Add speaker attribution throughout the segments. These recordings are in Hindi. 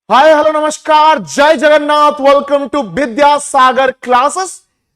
Speaker 1: हाय हेलो नमस्कार जय Jagannath welcome to Vidyasagar classes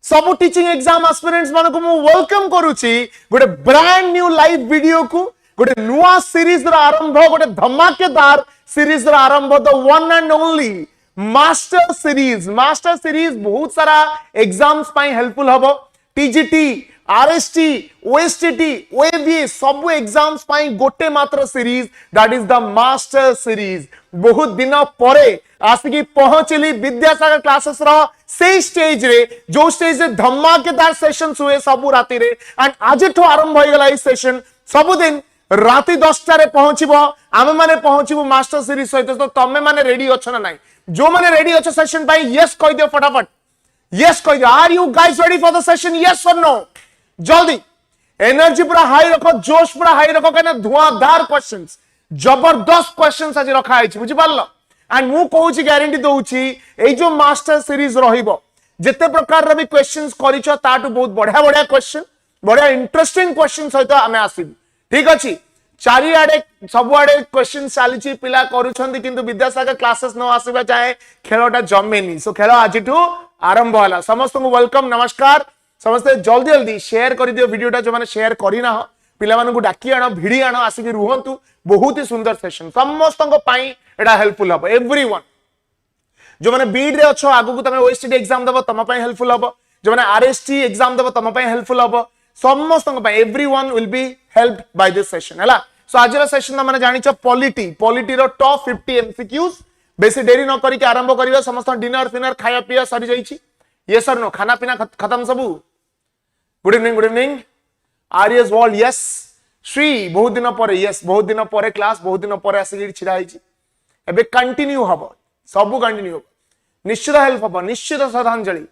Speaker 1: सब टीचिंग एग्जाम एस्पिरेंट्स मानको मु वेलकम करूची गोटे ब्रांड न्यू लाइव वीडियो को गोटे नुआ सीरीज रा आरंभ गोटे धमाकेदार सीरीज रा आरंभ the one and only master series बहुत सारा एग्जाम्स पाई हेल्पफुल हबो टीजीटी RHT, OSSTET, OAVS सब एग्जाम्स पाई गोटे मात्र series that is the master series बहुत दिन परे आसिकी पहुंचली विद्यासागर क्लासेस रो से स्टेज रे जो स्टेज रे धमाकेदार सेशंस हुए सब राति रे एंड आज ठो आरंभ हो गला ई सेशन सब दिन राति 10टा रे पहुंचबो आमे माने पहुंचबो मास्टर सीरीज सहित तो तमे माने रेडी अछो ना नाही जो माने रेडी अछो सेशन पाई यस कहि दियो फटाफट यस कहि दियो are you guys ready for the session yes or no जल्दी एनर्जी पूरा हाई रखो जोश पूरा हाई रखो कहना धुआंधार क्वेश्चंस जबरदस्त क्वेश्चंस आज रखा है बुझी पारलो एंड मु कहूची गारंटी दउची ए जो मास्टर सीरीज रहिबो जेते प्रकार रे भी क्वेश्चंस करिचो ताटू बहुत बढ़िया बढ़िया क्वेश्चन बढ़िया इंटरेस्टिंग क्वेश्चन सहित आमे आसीबू ठीक अछि चारि आडे सब आडे क्वेश्चन चालीची पिला करूछंती किंतु विद्यासागर क्लासेस न आसीबा चाहे खेलटा जमेनी सो खेल आजिठू आरंभ होला समस्त को वेलकम नमस्कार समस्ते जल्दी जल्दी शेयर कर दियो वीडियोटा जो माने शेयर करिना हो पिला मानन को डाकी आनो भिडी आनो आसिक रुहंतु बहुत ही सुंदर सेशन समस्त को पाई एटा हेल्पफुल हबो एवरीवन जो माने बीड रे अछो आगु को तमे ओएसटीटी एग्जाम दबो तम पाई हेल्पफुल हबो जो माने आरएसटी एग्जाम दबो तम पाई हेल्पफुल हबो समस्त को पाई everyone will be helped by this session हला सो आज रो सेशन माने जानिचो पॉलिटी रो टॉप 50 एमसीक्यूज बेसी देरी न करी के आरंभ करियो समस्त डिनर फिनर खाया पिया सरी जाईची यस और नो खाना पीना खत्म सबू good evening आर्यस world yes Shri बहुत दिन पर यस बहुत दिन पर क्लास बहुत दिन पर आसिक छिड़ा होईची एबे कंटिन्यू हबो सब कंटिन्यू हबो निश्चित हेल्प हबो निश्चित श्रद्धांजलि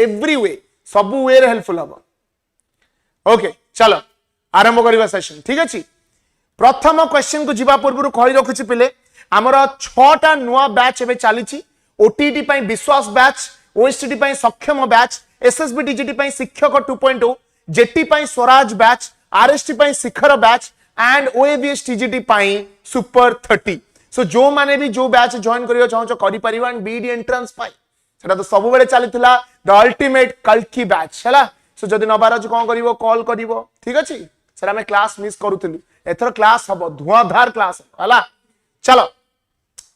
Speaker 1: एवरी वे सब वे रे हेल्पफुल हबो ओके चलो आरंभ करबा सेशन ठीक अछि प्रथम क्वेश्चन को जिबा पूर्व कहि रखुची पिले हमर 6टा नुवा बैच एबे चलीची ओटीटी पई विश्वास बैच OSTET पई सक्षम बैच SSB TGT पई शिक्षक 2.0 जेटी पई स्वराज बैच RHT पई शिखर बैच एंड OAVS TGT पई सुपर 30 सो जो माने भी जो बैच जॉइन करियो चाहो करि परिवा एंड बीडी एंट्रेंस पई सेटा तो सब बेले चलीथिला द अल्टीमेट कल्की बैच हला सो जदी नबार जो कोन करिवो कॉल करिवो ठीक अछि सर हमें क्लास मिस करूथिलु एथर क्लास हबो धुआंधार क्लास हला चलो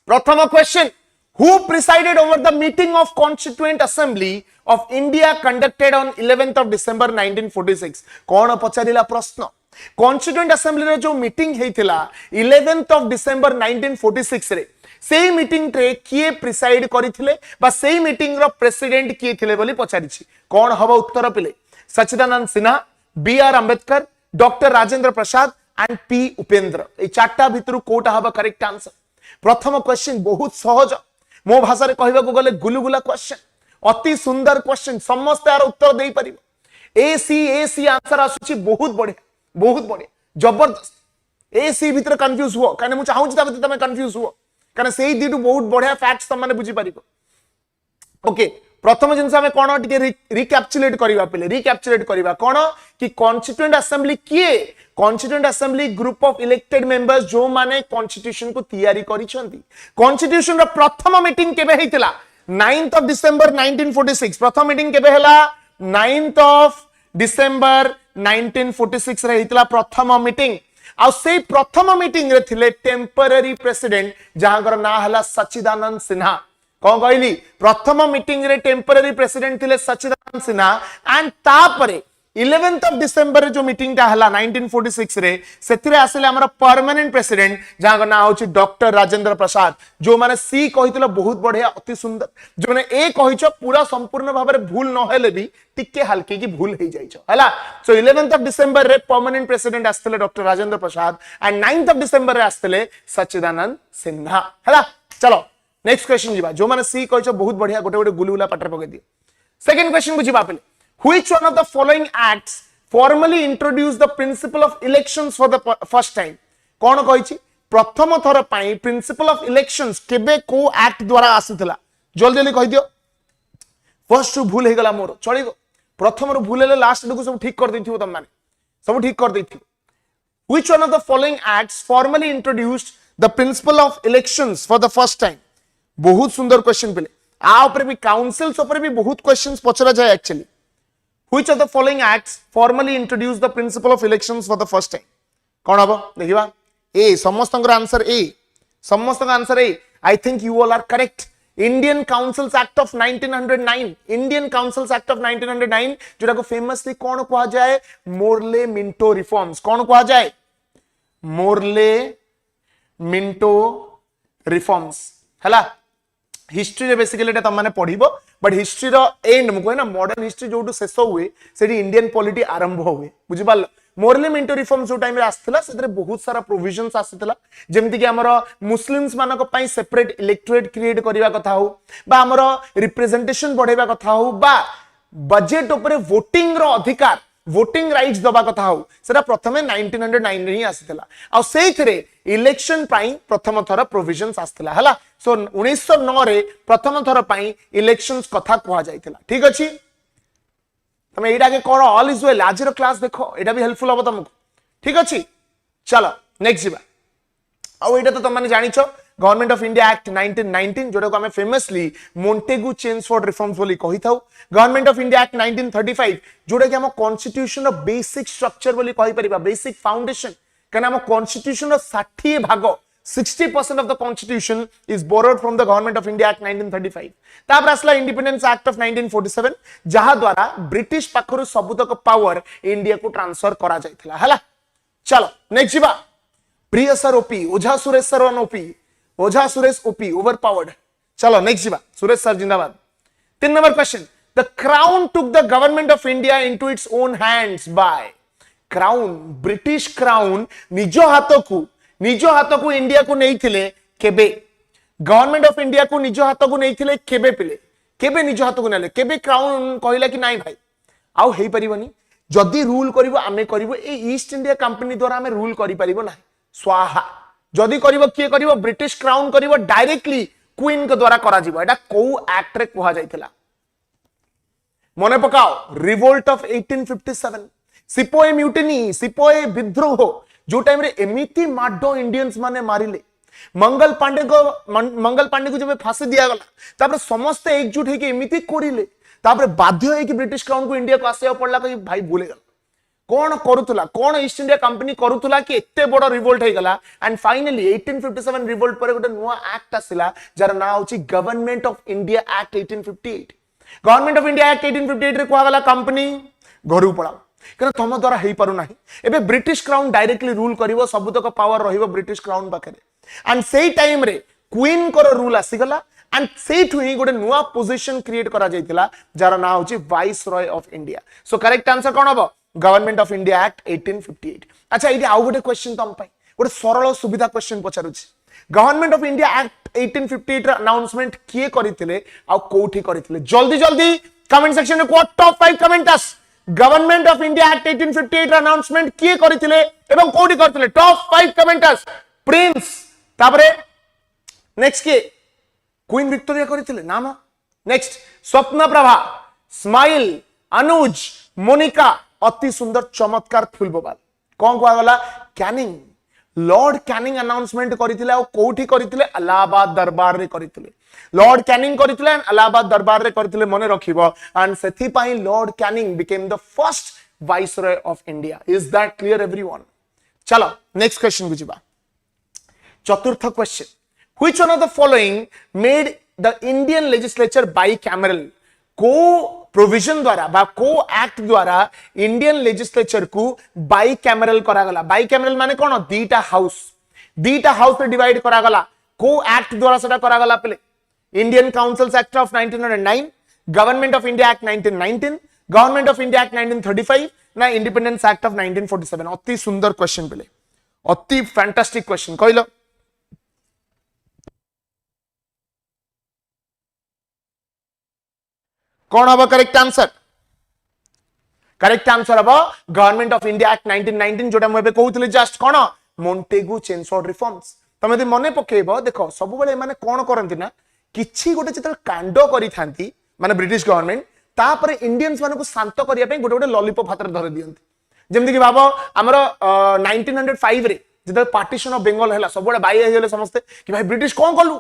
Speaker 1: प्रथम question Who presided over the meeting of Constituent Assembly of India conducted on 11th of December 1946? कौन पचारिला प्रश्न Constituent Assembly रे जो मीटिंग हेतिला 11th of December 1946 रे सेही मीटिंग रे किए प्रिसाइड करिथिले बा सेही मीटिंग रो प्रेसिडेंट किए थिले बोली पचारिछि कौन हबो उत्तर पिले Sachchidananda Sinha BR Ambedkar doctor Rajendra Prasad and P Upendra ए चारटा भितरु कोटा हबो करेक्ट आंसर प्रथम क्वेश्चन बहुत सहज मो भाषा रे कहबा को गले गुलुगुला क्वेश्चन अति सुंदर क्वेश्चन समस्त यार उत्तर देई परिबो एसी आंसर आसुची बहुत बढ़िया जबरदस्त एसी भीतर कंफ्यूज हुओ काने मु चाहू ता तमे कंफ्यूज हुओ काने सेही दिटु बहुत बढ़िया फैक्ट्स त माने बुझी परिबो ओके प्रथम जिंस हमें कोन टिके रिकैप्चुलेट करबा कोन कि कॉन्स्टिट्यूएंट असेंबली किए constituent assembly group of elected members जो माने कॉन्स्टिट्यूशन को तैयारी करिसंती कॉन्स्टिट्यूशन रो प्रथम मीटिंग केबे हेतिला 9th of December 1946 प्रथम मीटिंग केबे हला 9th of December 1946 रे हेतिला प्रथम मीटिंग आ से प्रथम मीटिंग रे थिले टेम्पररी प्रेसिडेंट जहांकर ना हला सच्चिदानंद सिन्हा कौन कहली प्रथम मीटिंग रे टेम्पररी प्रेसिडेंट थिले सच्चिदानंद सिन्हा एंड तापरे 11th of December जो मीटिंग ता हला 1946 रे सेथिरे आसिले हमर परमानेंट प्रेसिडेंट जहां ना होची डॉक्टर राजेंद्र प्रसाद जो माने सी कहितलो बहुत बढ़िया अति सुंदर जो माने ए कहिचो पूरा संपूर्ण भाबरे भूल न हेले भी टिके हल्की की भूल हे जाइछो हला सो 11th of December रे परमानेंट प्रेसिडेंट आस्थिले doctor Rajendra Prasad and 9th of December रे आस्थिले सच्चिदानंद सिन्हा हला चलो नेक्स्ट क्वेश्चन जीवा जो माने सी कहिचो बहुत बढ़िया गोटे गोटे गुलुगुला पटर पके दियो सेकंड क्वेश्चन को जीवा पले Which one of the following acts formally introduced the principle of elections for the first time? कौन कहिछि प्रथम थर पाई प्रिंसिपल ऑफ इलेक्शंस केबे को एक्ट द्वारा आसीथिला जल्दी जल्दी कहि दियो फर्स्ट भूल हे गला मोर चलिगो प्रथम रो भूल हेले लास्ट को सब ठीक कर दैथिबो तम माने सब ठीक कर दैथिबो Which one of the following acts formally introduced the principle of elections for the first time? बहुत सुंदर क्वेश्चन पिले आ ऊपर भी काउंसिल्स ऊपर भी बहुत क्वेश्चंस पचरा जाए actually which of the following acts formally introduce the principle of elections for the first time कौन हबो देखिबा ए समस्त आंसर ए समस्त आंसर ए I think you all are correct Indian councils act of 1909 Indian councils act of 1909 जोटा को फेमसली कौन कहा जाए मोर्ले मिंटो रिफॉर्म्स कौन कहा जाए मोर्ले मिंटो रिफॉर्म्स हला हिस्ट्री रे basically Etah तमाने पढिबो but history row and मु कहना मॉडर्न हिस्ट्री जोटू शेष हुए सेठी इंडियन पॉलिटी आरंभ हुए बुझि पाल मोरले मिंटो रिफॉर्म जो टाइम रे आस्थिला सेतरे बहुत सारा प्रोविजंस आस्थिला जेमति कि हमर मुस्लिम्स मानको पई सेपरेट इलेक्टोरेट क्रिएट करिवा कथा हो बा हमर रिप्रेजेंटेशन बढ़ेबा कथा हो बा बजेट ऊपर वोटिंग रो अधिकार वोटिंग राइट्स दबा कथा हो सेटा प्रथमे 1909 रे ही आस्थिला आ सेइथरे इलेक्शन पई प्रथम थर प्रोविजंस आस्थिला हला सो 1909 रे प्रथम थर पई इलेक्शंस कथा कहा जाइतिला ठीक अछि तमे एडा के करो ऑल इज वेल आज रो क्लास देखो एडा भी हेल्पफुल हो तुमको ठीक अछि चलो नेक्स्ट जीवा आ एडा तो तुम जानिछो गवर्नमेंट ऑफ इंडिया एक्ट 1919 जोटा को हमें फेमसली मोंटेगु चेम्सफोर्ड रिफॉर्म्स बोली कहि थाउ गवर्नमेंट ऑफ इंडिया एक्ट 1935 जोटा कि हम कॉन्स्टिट्यूशन रो बेसिक स्ट्रक्चर बोली कहि परिबा बेसिक फाउंडेशन कना हम कॉन्स्टिट्यूशन रो 60 भाग 60% of the constitution is borrowed from the government of India Act 1935 तापर असला इंडिपेंडेंस एक्ट ऑफ 1947 जहा द्वारा ब्रिटिश पाखरु सबुतक पावर इंडिया को ट्रांसफर करा जायथिला हला चलो नेक्स्ट जीवा प्रिय सर ओपी ओझा सुरेश सर वन ओपी ओझा सुरेश ओपी ओवर पावर्ड चलो नेक्स्ट जीवा सुरेश सर जिंदाबाद 3 number question the crown took the government of India into its own hands bye crown British crown निजो हाथ को इंडिया को नहीं थिले केबे गवर्नमेंट ऑफ इंडिया को निजो हाथ को नहीं थिले केबे पिले केबे निजो हाथ को नेले केबे क्राउन कहला कि नाही भाई आउ हेई परिबनी जदी रूल करिवो आमे करिवो ए ईस्ट इंडिया कंपनी द्वारा आमे रूल करि परिबो नाही स्वाहा जदी करिवो किए करिवो ब्रिटिश क्राउन करिवो डायरेक्टली क्वीन के द्वारा करा जिवो एटा को एक्ट रे कहा जायतिला मने पकाओ revolt of 1857 sepoy mutiny sepoy विद्रोह जो टाइम रे एमिति माडो इंडियंस माने मारिले मंगल पांडे को जब फांसी दिया गला तापर समस्त एकजुट है कि एमिति कोरिले तापर बाध्य है कि ब्रिटिश क्राउन को इंडिया को आसिया पड़ला कि भाई भूले गला कौन करूतला कौन ईस्ट इंडिया कंपनी करूतला कि एते बड़ रिवोल्ट हे गला एंड फाइनली 1857 रिवोल्ट पर गोटे नुवा एक्ट आसिला जार ना होची government of India act 1858 government of India act 1858 रे कोआ गला कंपनी घरु पळा कारण तुम द्वारा हेई पारु नाही एबे ब्रिटिश क्राउन डायरेक्टली रूल करिवो सबुतक पावर रहिवो ब्रिटिश क्राउन पाखरे एंड सेई टाइम रे क्वीन को रूल आसी गला एंड सेठु ही गोटे नुवा पोजीशन क्रिएट करा जायतिला जार ना होची viceroy of India so correct answer कोन हबो गवर्नमेंट ऑफ इंडिया एक्ट 1858 अच्छा इडी आउ गोटे क्वेश्चन तम पई गोटे सरल सुविधा क्वेश्चन पचारुची गवर्नमेंट ऑफ इंडिया एक्ट 1858 रा अनाउंसमेंट किए करितिले आ कोठी करितिले जल्दी जल्दी कमेंट सेक्शन में को टॉप 5 कमेंट आस government of India act 1858 announcement किए करथिले एवं कोडी करथिले टॉप 5 कमेंटर्स प्रिंस तापरे नेक्स्ट के क्वीन विक्टोरिया करथिले नाम नेक्स्ट स्वप्न प्रभा स्माइल अनुज मोनिका अति सुंदर चमत्कार फुलबोबाल कोन कोआ गला कैनिंग लॉर्ड कैनिंग अनाउंसमेंट करथिले आ कोठी करथिले इलाहाबाद दरबार रे करथिले लॉर्ड कैनिंग करथिले इलाहाबाद दरबार रे करथिले मने रखिबो एंड सेथि पई Lord Canning became the first viceroy of India is that clear everyone चलो नेक्स्ट क्वेश्चन बुझिबा चतुर्थ question which one of the following made the Indian legislature bicameral को प्रोविजन द्वारा बा को एक्ट द्वारा इंडियन लेजिस्लेचर को बाइकैमरल करा गला बाइकैमरल माने कोन दीटा हाउस रे डिवाइड करा गला को एक्ट द्वारा सेटा करा गला पले Indian councils act of 1909 government of India act 1919 government of India act 1935 ना इंडिपेंडेंस एक्ट ऑफ 1947 अति सुंदर क्वेश्चन पले अति फैंटास्टिक क्वेश्चन कहलो कौन हबो करेक्ट आंसर हबो गवर्नमेंट ऑफ इंडिया एक्ट 1919 जोटा मैं कहूतले जस्ट कोन मोंटेगु चेम्सफोर्ड रिफॉर्म्स तमे दे मने पकेबो देखो सब बेले माने कोन करंती ना किछि गोटे जेतल कांड करि थांती माने ब्रिटिश गवर्नमेंट तापर इंडियंस मानको शांत करिया पे गोटे गोटे लॉलीपॉप हाथ धरि दियंती जेमति कि बाबा हमर 1905 रे जेतल पार्टीशन ऑफ बंगाल हैला सब बडे बाई हेले समस्ते कि भाई ब्रिटिश कोन कलु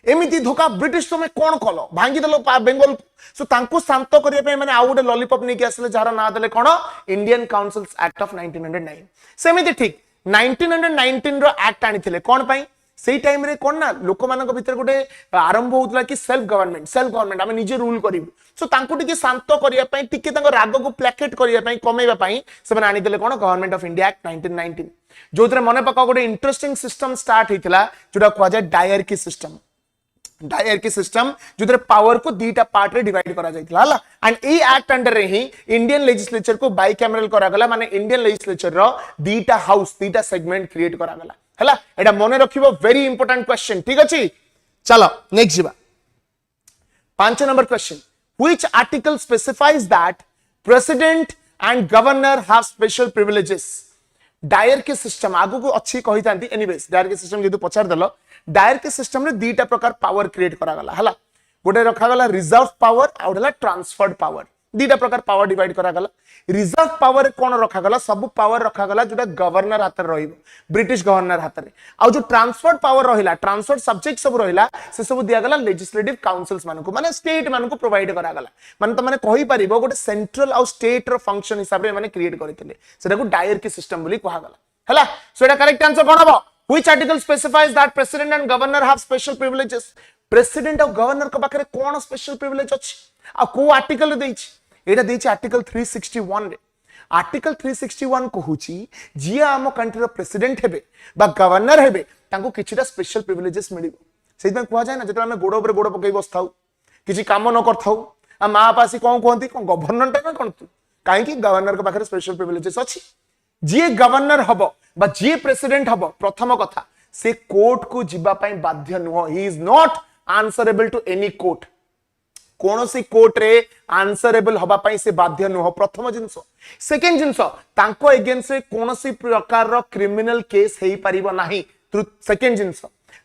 Speaker 1: एमिति धोका ब्रिटिश तुम कौन कल भांगी देलो बेंगल सो तांको शांत करिया पे माने आउ गोटे लॉलीपॉप नहीं आसले जार ना देले कोन इंडियन काउंसिल्स एक्ट ऑफ 1909 सेमिति ठीक 1919 रो एक्ट आनिथिले कोन पई सेही टाइम रे कोन ना लोक मानक भीतर गोटे आरंभ होतला कि सेल्फ गवर्नमेंट आमे निजे रूल करिवु सो तांको टिके शांत करिया पई टिके तांको राग को प्लेकेट करिया पई कमेबा पई से माने आनी देले कोन गवर्नमेंट ऑफ इंडिया एक्ट 1919 जोतरे मने पका गोटे इंटरेस्टिंग सिस्टम स्टार्ट हितला जोटा कोआ जाय डायरकी सिस्टम जोतरे पावर को दीटा पार्ट रे डिवाइड करा जायतिला हला एंड ए एक्ट अंडर रे ही इंडियन लेजिस्लेचर को बाइकैमरल करा गला माने इंडियन लेजिस्लेचर रो दीटा हाउस दीटा सेगमेंट क्रिएट करा गला हला एटा मने रखिबो वेरी इंपोर्टेंट क्वेश्चन ठीक अछि चलो नेक्स्ट जीवा 5 number question which article specifies that president and governor have special privileges dyarchy system आगु को अच्छी कही थांती एनीवेज डायर के सिस्टम जेतु पछार देलो डायर के सिस्टम रे दीटा प्रकार पावर क्रिएट करा गला हला गोटे रखा गला रिजर्व पावर आउ हला ट्रांसफर्ड पावर दीटा प्रकार पावर डिवाइड करा गला रिजर्व पावर कोन रखा गला सब पावर रखा गला जोटा गवर्नर हाथ रे रहिबो ब्रिटिश गवर्नर हाथ रे आउ जो ट्रांसफर्ड पावर रहिला ट्रांसफर्ड सब्जेक्ट सब रहिला से सब दिया गला लेजिस्लेटिव काउंसिल्स मानको माने स्टेट मानको प्रोवाइड करा गला माने त माने कहि परिबो गोटे सेंट्रल आउ स्टेट रो फंक्शन हिसाब रे माने क्रिएट करथिले सेटा को डायर के सिस्टम बोली कहा गला हला सो एटा करेक्ट आंसर कोन हबो which article specifies that president and governor have special privileges president और गवर्नर को पाखरे कोन स्पेशल प्रिविलेज अछि आ को आर्टिकल देछि एटा देछि आर्टिकल 361 रे आर्टिकल 361 कहूची जिया आम कंट्री रो प्रेसिडेंट हेबे बा गवर्नर हेबे तांको किछिटा स्पेशल प्रिविलेजेस मिलिबो सेहि में कहआ जाय ना जेतला हमें गोड़ ऊपर गोड़ पकई बसथाउ किछि काम न करथाउ आ मां पासी कोन कहंती कोन गवर्नर टा कोन तू काहे कि गवर्नर के पाखरे स्पेशल प्रिविलेजेस अछि जे गवर्नर हबो बा जे प्रेसिडेंट हबो प्रथम कथा से कोर्ट को जिबा पई बाध्य नुह he is not answerable to any court कौन सी कोर्ट रे आंसरेबल हबा पई से बाध्य नुह प्रथम जिंस सेकंड जिंस तांको अगेंस्ट रे कौन सी प्रकार रो क्रिमिनल केस हेई परिबो नाही सेकंड जिंस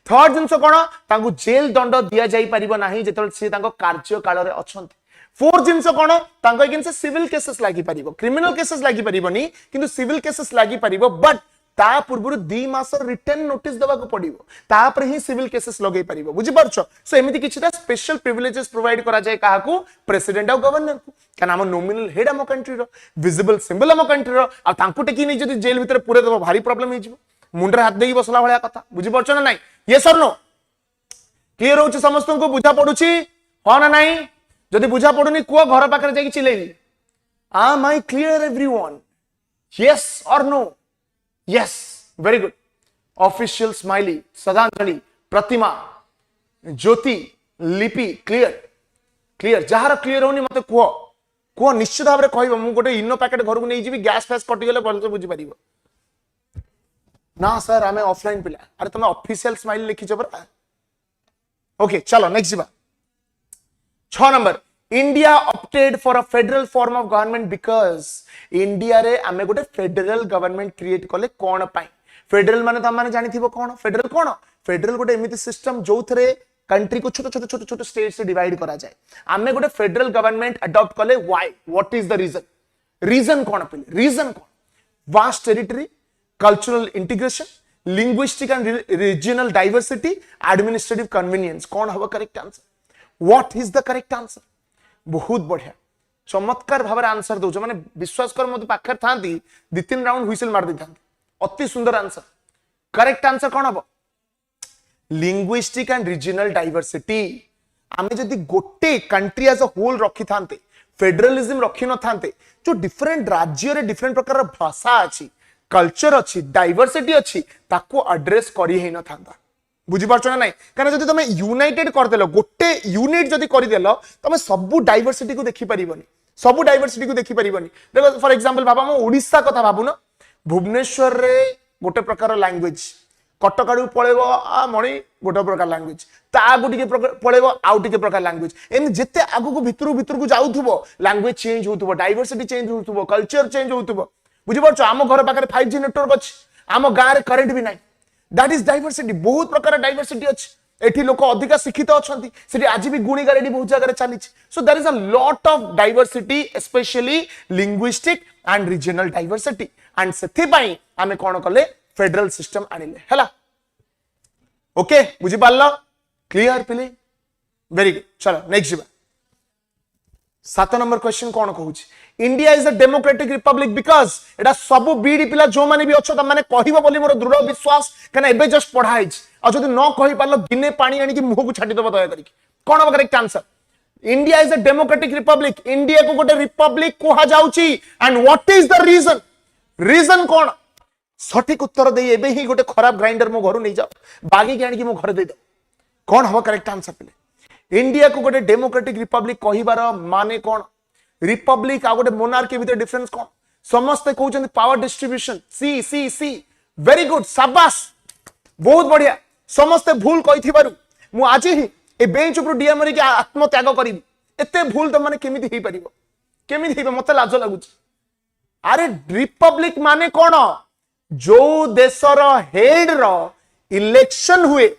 Speaker 1: थर्ड जिंस कोन तांको जेल दंड दिया जाई परिबो नाही जेतल से तांको कार्य काल रे अछंती फोर्थ जिंस कोन तांको अगेंस्ट सिविल केसेस लागि परिबो क्रिमिनल केसेस लागि परिबोनी किंतु सिविल केसेस लागि परिबो बट ता पूर्व 2 मास रिटर्न नोटिस देवा को पड़िबो तापर ही सिविल केसेस लगै परिबो बुझि परछो सो एमिति किछटा स्पेशल प्रिविलेजेस प्रोवाइड करा जाय काहा को प्रेसिडेंट और गवर्नर को का नाम नॉमिनल हेड हम कंट्री रो विजिबल सिंबल हम कंट्री रो आ तांको टेकी नै जदी जेल भीतर पूरे देबो भारी प्रॉब्लम हे जिवो मुंडर हाथ देई बसला भलिया कथा बुझि परछो ना नाही यस और नो क्लियर होछ समस्त को बुझा पडुची हो ना नाही जदी बुझा पडुनी को घर पाखरे जाई चिलेली am I clear everyone yes or no yes very good official smiley श्रद्धांजलि प्रतिमा ज्योति लिपि क्लियर जहार क्लियर होनी मते कुह निश्चित भाव कहब मु गोटे इनो पैकेट घर को नहीं जीवी गैस फैस कटि गेले भलसे बुझी परिबो ना सर आमे ऑफलाइन पिला अरे तुम ऑफिशियल स्माइली लिखि छ बरा ओके चलो नेक्स्ट जीवा 6 number India opted for a federal form of government because India रे आमे गोटे फेडरल गवर्नमेंट क्रिएट कले कोन पाई फेडरल माने त माने जानिथिबो कोन फेडरल गोटे एमिति सिस्टम जो थरे कंट्री को छोट स्टेट से डिवाइड करा जाए आमे गोटे फेडरल गवर्नमेंट अडॉप्ट कले why what is the reason कोन vast territory cultural integration linguistic and regional diversity administrative convenience कौन हवा correct answer what is the correct answer बहुत बढ़िया चमत्कार भाव आंसर दो माने विश्वास कर मत पाखर थांती 2-3 राउंड हुइसल मार दी अति सुंदर आंसर करेक्ट आंसर कौन हम लिंग्विस्टिक एंड रीजनल डाइवर्सिटी आमे जदि गोटे कंट्री एज अ होल रखी थांते फेडरलिज्म रखी न थांते जो डिफरेंट राज्य रे डिफरेंट प्रकार भाषा अछि कल्चर अछि डाइवर्सिटी अछि ताको एड्रेस करी हे न थांता बुझी पारछ ना नहीं कारण जदि तमे यूनाइटेड कर देलो गोटे यूनिट जदि करि देलो तमे सब डाइवर्सिटी को देखि परिबनी देखो फॉर एग्जांपल बाबा हम ओडिसा कथा भाबु न भुवनेश्वर रे गोटे प्रकार लैंग्वेज कटक आडू पळेबो आ मणि गोटे प्रकार लैंग्वेज ता आगु टिके पळेबो आउ टिके प्रकार लैंग्वेज एम जेते आगु को भितर को जाउथुबो लैंग्वेज चेंज होउथुबो डाइवर्सिटी चेंज होउथुबो कल्चर चेंज होउथुबो बुझी पारछ आम घर पाखरे 5G नेटवर्क अछि आम गां रे करंट भी नाही दैट इज डाइवर्सिटी बहुत प्रकार डाइवर्सिटी अछि एठी लोक अधिक शिक्षित अछंती सेठी आज भी गुणी गारेडी बहुत जगह रे चली so there is a lot of diversity specially linguistic and regional diversity and सेथि पई आमे कोन कले फेडरल सिस्टम आनिले हला ओके बुझी पारलो क्लियर पिले वेरी गुड चलो नेक्स्ट जीवा 7 नंबर क्वेश्चन कौन कहूँ India is a democratic Republic because एटा सब बीडी पिला जो माने भी अच्छो त माने कहिबो बोली मोर दृढ़ विश्वास कना एबे जस्ट पढ़ाई आ जदी न कहि पारलो गिने पानी आनी कि मुह को छाटी दबो दया करी कोन हो correct answer India is a democratic republic India को गोटे रिपब्लिक कहा जाउची and what is the reason reason कौन सठिक उत्तर दे एबे ही गोटे खराब ग्राइंडर मो घर नहीं जाओ बागी के आनी कि मो घर दे दो कौन हो करेक्ट आंसर पिले इंडिया को गोटे डेमोक्रेटिक रिपब्लिक कहिबार माने कौन रिपब्लिक आ गोटे मोनार्की भीतर डिफरेंस कौन समस्त कहउछन पावर डिस्ट्रीब्यूशन सी सी सी वेरी गुड शाबाश बहुत बढ़िया समस्त भूल कहिथिबारु मु आज ही ए बेंच ऊपर डिया मरी के आत्मत्याग करिबी एते भूल त माने केमिति हेई परिबो केमिति हेबे मते लाज लागुछ अरे रिपब्लिक माने कौन जो देशर हेड रो इलेक्शन हुए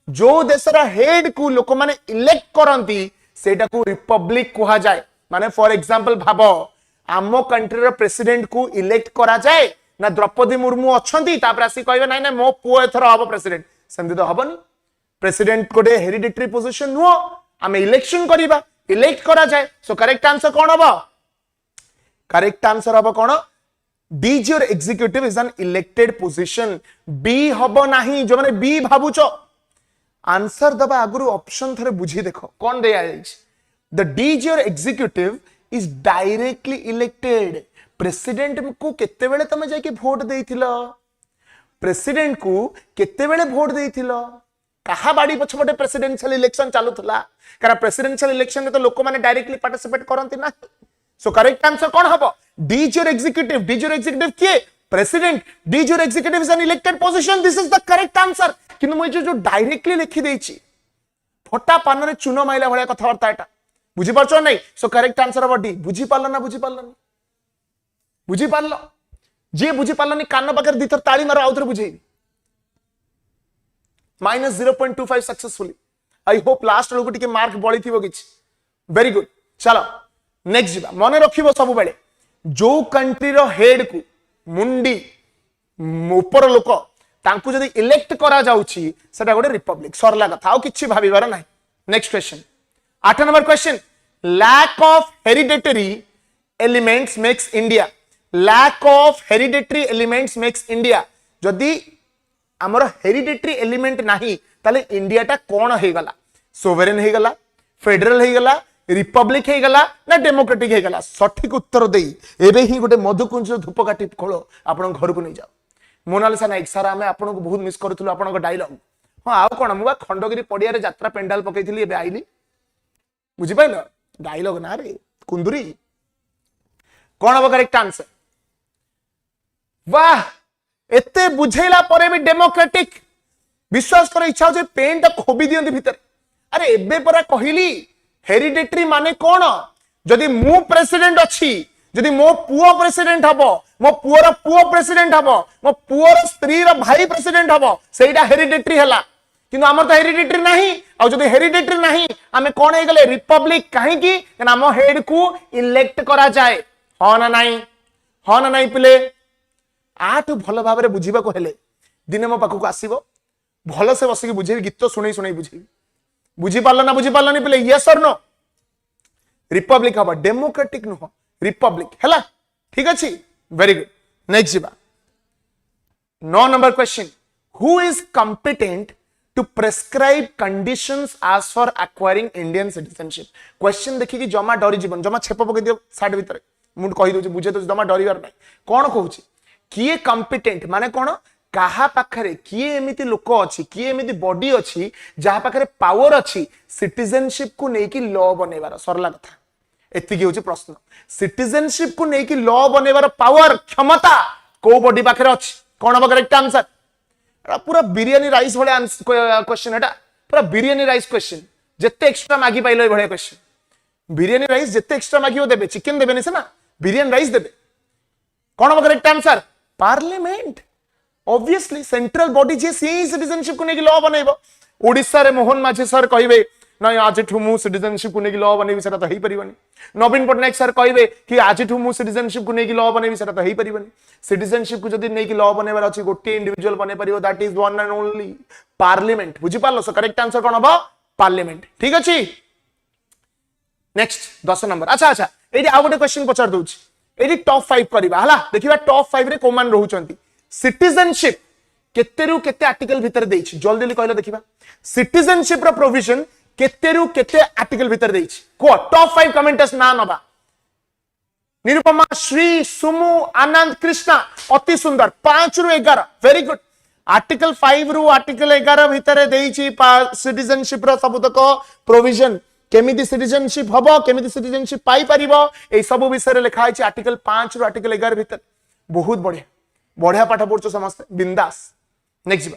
Speaker 1: जो देशर हेड को लोक माने इलेक्ट करंती सेटा को रिपब्लिक कहा जाए माने फॉर एग्जांपल भाबो आमो कंट्री रो प्रेसिडेंट को इलेक्ट करा जाए ना द्रौपदी मुर्मू अछंती तापर आसी कहबे नै नै मो पुओ एथर हबो प्रेसिडेंट सेमति तो हबनी प्रेसिडेंट कोडे हेरिडिटरी पोजीशन नो आमे इलेक्शन करिबा इलेक्ट करा जाए सो करेक्ट आंसर कोन हबो करेक्ट आंसर हबो कोन डीजी और executive is an elected position B हबो नाही जो माने बी भाबुचो आंसर दबा आगुरु ऑप्शन थरे बुझी देखो कौन दे आइछ द डीजी और executive is directly elected president को केते बेले तमे जाके वोट देइथिलो प्रेसिडेंट को केते बेले वोट देइथिलो कहा बाड़ी पछपटे प्रेसिडेंशियल इलेक्शन चालुथला कारण प्रेसिडेंशियल इलेक्शन में तो लोक माने डायरेक्टली पार्टिसिपेट करंती ना सो करेक्ट आंसर कौन हबो डीजी और एग्जीक्यूटिव के प्रेसिडेंट डीजी और executive is an elected position this is the correct answer किंतु मुझे जो डायरेक्टली लिखि देछि फटा पान रे चुनो माइला भलिया कथावार्ता एटा बुझी परछो नै सो करेक्ट आंसर हबो डी बुझी पारलो ना बुझी पारलो बुझी पारलो जे बुझी पारलो कान पाकर दिथर ताली मारो आउथर बुझेई -0.25 सक्सेसफुली आई होप लास्ट लोग टिके मार्क बळी थिबो किछ वेरी गुड चलो नेक्स्ट जीवा मने रखिबो सब बेले जो कंट्री रो हेड को मुंडी ऊपर लोक तांकु जदी इलेक्ट करा जाउची सेटा गोटे रिपब्लिक सरला कथा आ किछि भाबिबार नाही next question 8 number question lack of hereditary elements makes India lack of hereditary elements makes India जदी हमर हेरिडिटरी एलिमेंट नाही ताले इंडिया टा कोन हे गला सोवरेन हे गला फेडरल हे गला रिपब्लिक हे गला ना डेमोक्रेटिक हे गला सठिक उत्तर देई एबे ही गोटे मधुकुंज धूपकाठी खोलो आपण घर को नै जाओ मोनालिसा नाइक सर आमे आपण को बहुत मिस करथुलो आपण को डायलॉग हां आ कोन मुबा खंडगिरी पडिया रे यात्रा पेंडाल पकैथिली एबे आइली बुझि पाइलो डायलॉग ना रे कुंदुरी कोन हो करेक्ट आंसर वाह एते बुझेला परे भी डेमोक्रेटिक विश्वास कर इच्छा हो पेन ता खोबी दियंती भीतर अरे एबे परा कहिली हेरिडिटरी माने कोन जदी मु प्रेसिडेंट अछि जदी मो पुओ प्रेसिडेंट हबो मो पुओर पुओ प्रेसिडेंट हबो मो पुओर स्त्री रो भाई प्रेसिडेंट हबो सेटा हेरिडिटरी हला किंतु हमर तो हेरिडिटरी नाही आ जदी हेरिडिटरी नाही हमें कोन हे गले रिपब्लिक काहे की हम हेड को इलेक्ट करा जाए हो ना नाही पिले आठ भल भाव में बुझा हेले दिने मो पाखक आसब भल से बसिक बुझे गीत शुणे बुझे बुझी पार्ल ना बुझी पार्लनी पिले यस और नो रिपब्लिक हम डेमोक्रेटिक नुह रिपब्लिक है ठीक अच्छे वेरी गुड नेक्स्ट जीवा 9 number question who is competent to prescribe conditions as for acquiring Indian citizenship question देखिए जमा डरी जीवन जमा छेप पकई दियो साइड भीतर मुझे कहीदे बुझे तो जमा डर ना कौन कहूँ किए कॉम्पिटेंट माने कौन कहा पाखरे किए एमिति लोक अच्छी किए एमिति बॉडी अच्छी जहा पाखरे पावर अच्छी सिटीजनशिप को लेकी लॉ बनेबार सरला कथा एतिकी होची प्रश्न सिटीजनशिप को लेकी लॉ बनेबार पावर क्षमता को बॉडी पाखरे अच्छी कौन हम करेक्ट आंसर पूरा बिरियानी राइस भले क्वेश्चन एटा पूरा बिरियानी राइस क्वेश्चन जेते एक्स्ट्रा मागी पाइलो भले क्वेश्चन बिरियानी राइस जेते एक्स्ट्रा मागी देबे चिकन देबे से ना बिरियानी राइस देबे कौन हम correct answer parliament obviously central body जे सी सिटीजनशिप को लेके लॉ बनेबो ओडिसा रे मोहन माझी सर कहिबे ना आज मु सिटीजनशिप को लेकिन लॉ बनेबी सेटा तो हेई परिबनी। नवीन पटनायक सर कहबे कि आज मु सिटीजनशिप को लेकिन लॉ बनेबी सेटा तो हेई परिबनी। सिटीजनशिप को जदी नेकी लॉ बनेबार अछि गोटे इंडिविजुअल बने परिबो, that is one and only parliament. बुझी पालो? सो करेक्ट आंसर कोन हबो? पार्लियामेंट। ठीक अछि। Next 10 number. अच्छा अच्छा, एडी आ गोटे क्वेश्चन पचार दोछि। एडी टॉप 5 करबा हला। देखिबा टॉप 5 रे कोमान रहउचंती। सिटीजनशिप केतेरु केते आर्टिकल भीतर देछि, जल्दी जल्दी कहलो देखिबा। सिटीजनशिप रो प्रोविजन केतेरु केते आर्टिकल भीतर देछि को टॉप 5 कमेंटर्स ना नबा। निरुपमा, श्री, सुमु, आनंद, कृष्णा, अति सुंदर। 5 रु 11, वेरी गुड। आर्टिकल 5 रु आर्टिकल 11 भीतर देछि सिटीजनशिप रो सबतक प्रोविजन। केमिति सिटीजनशिप हबो, केमिति सिटीजनशिप पाई परिबो, ए सब विषय रे लिखा है आर्टिकल 5 रु आर्टिकल 11 भीतर। बहुत बढ़िया बढ़िया पाठ पढ़छो समस्त, बिंदास। नेक्स्ट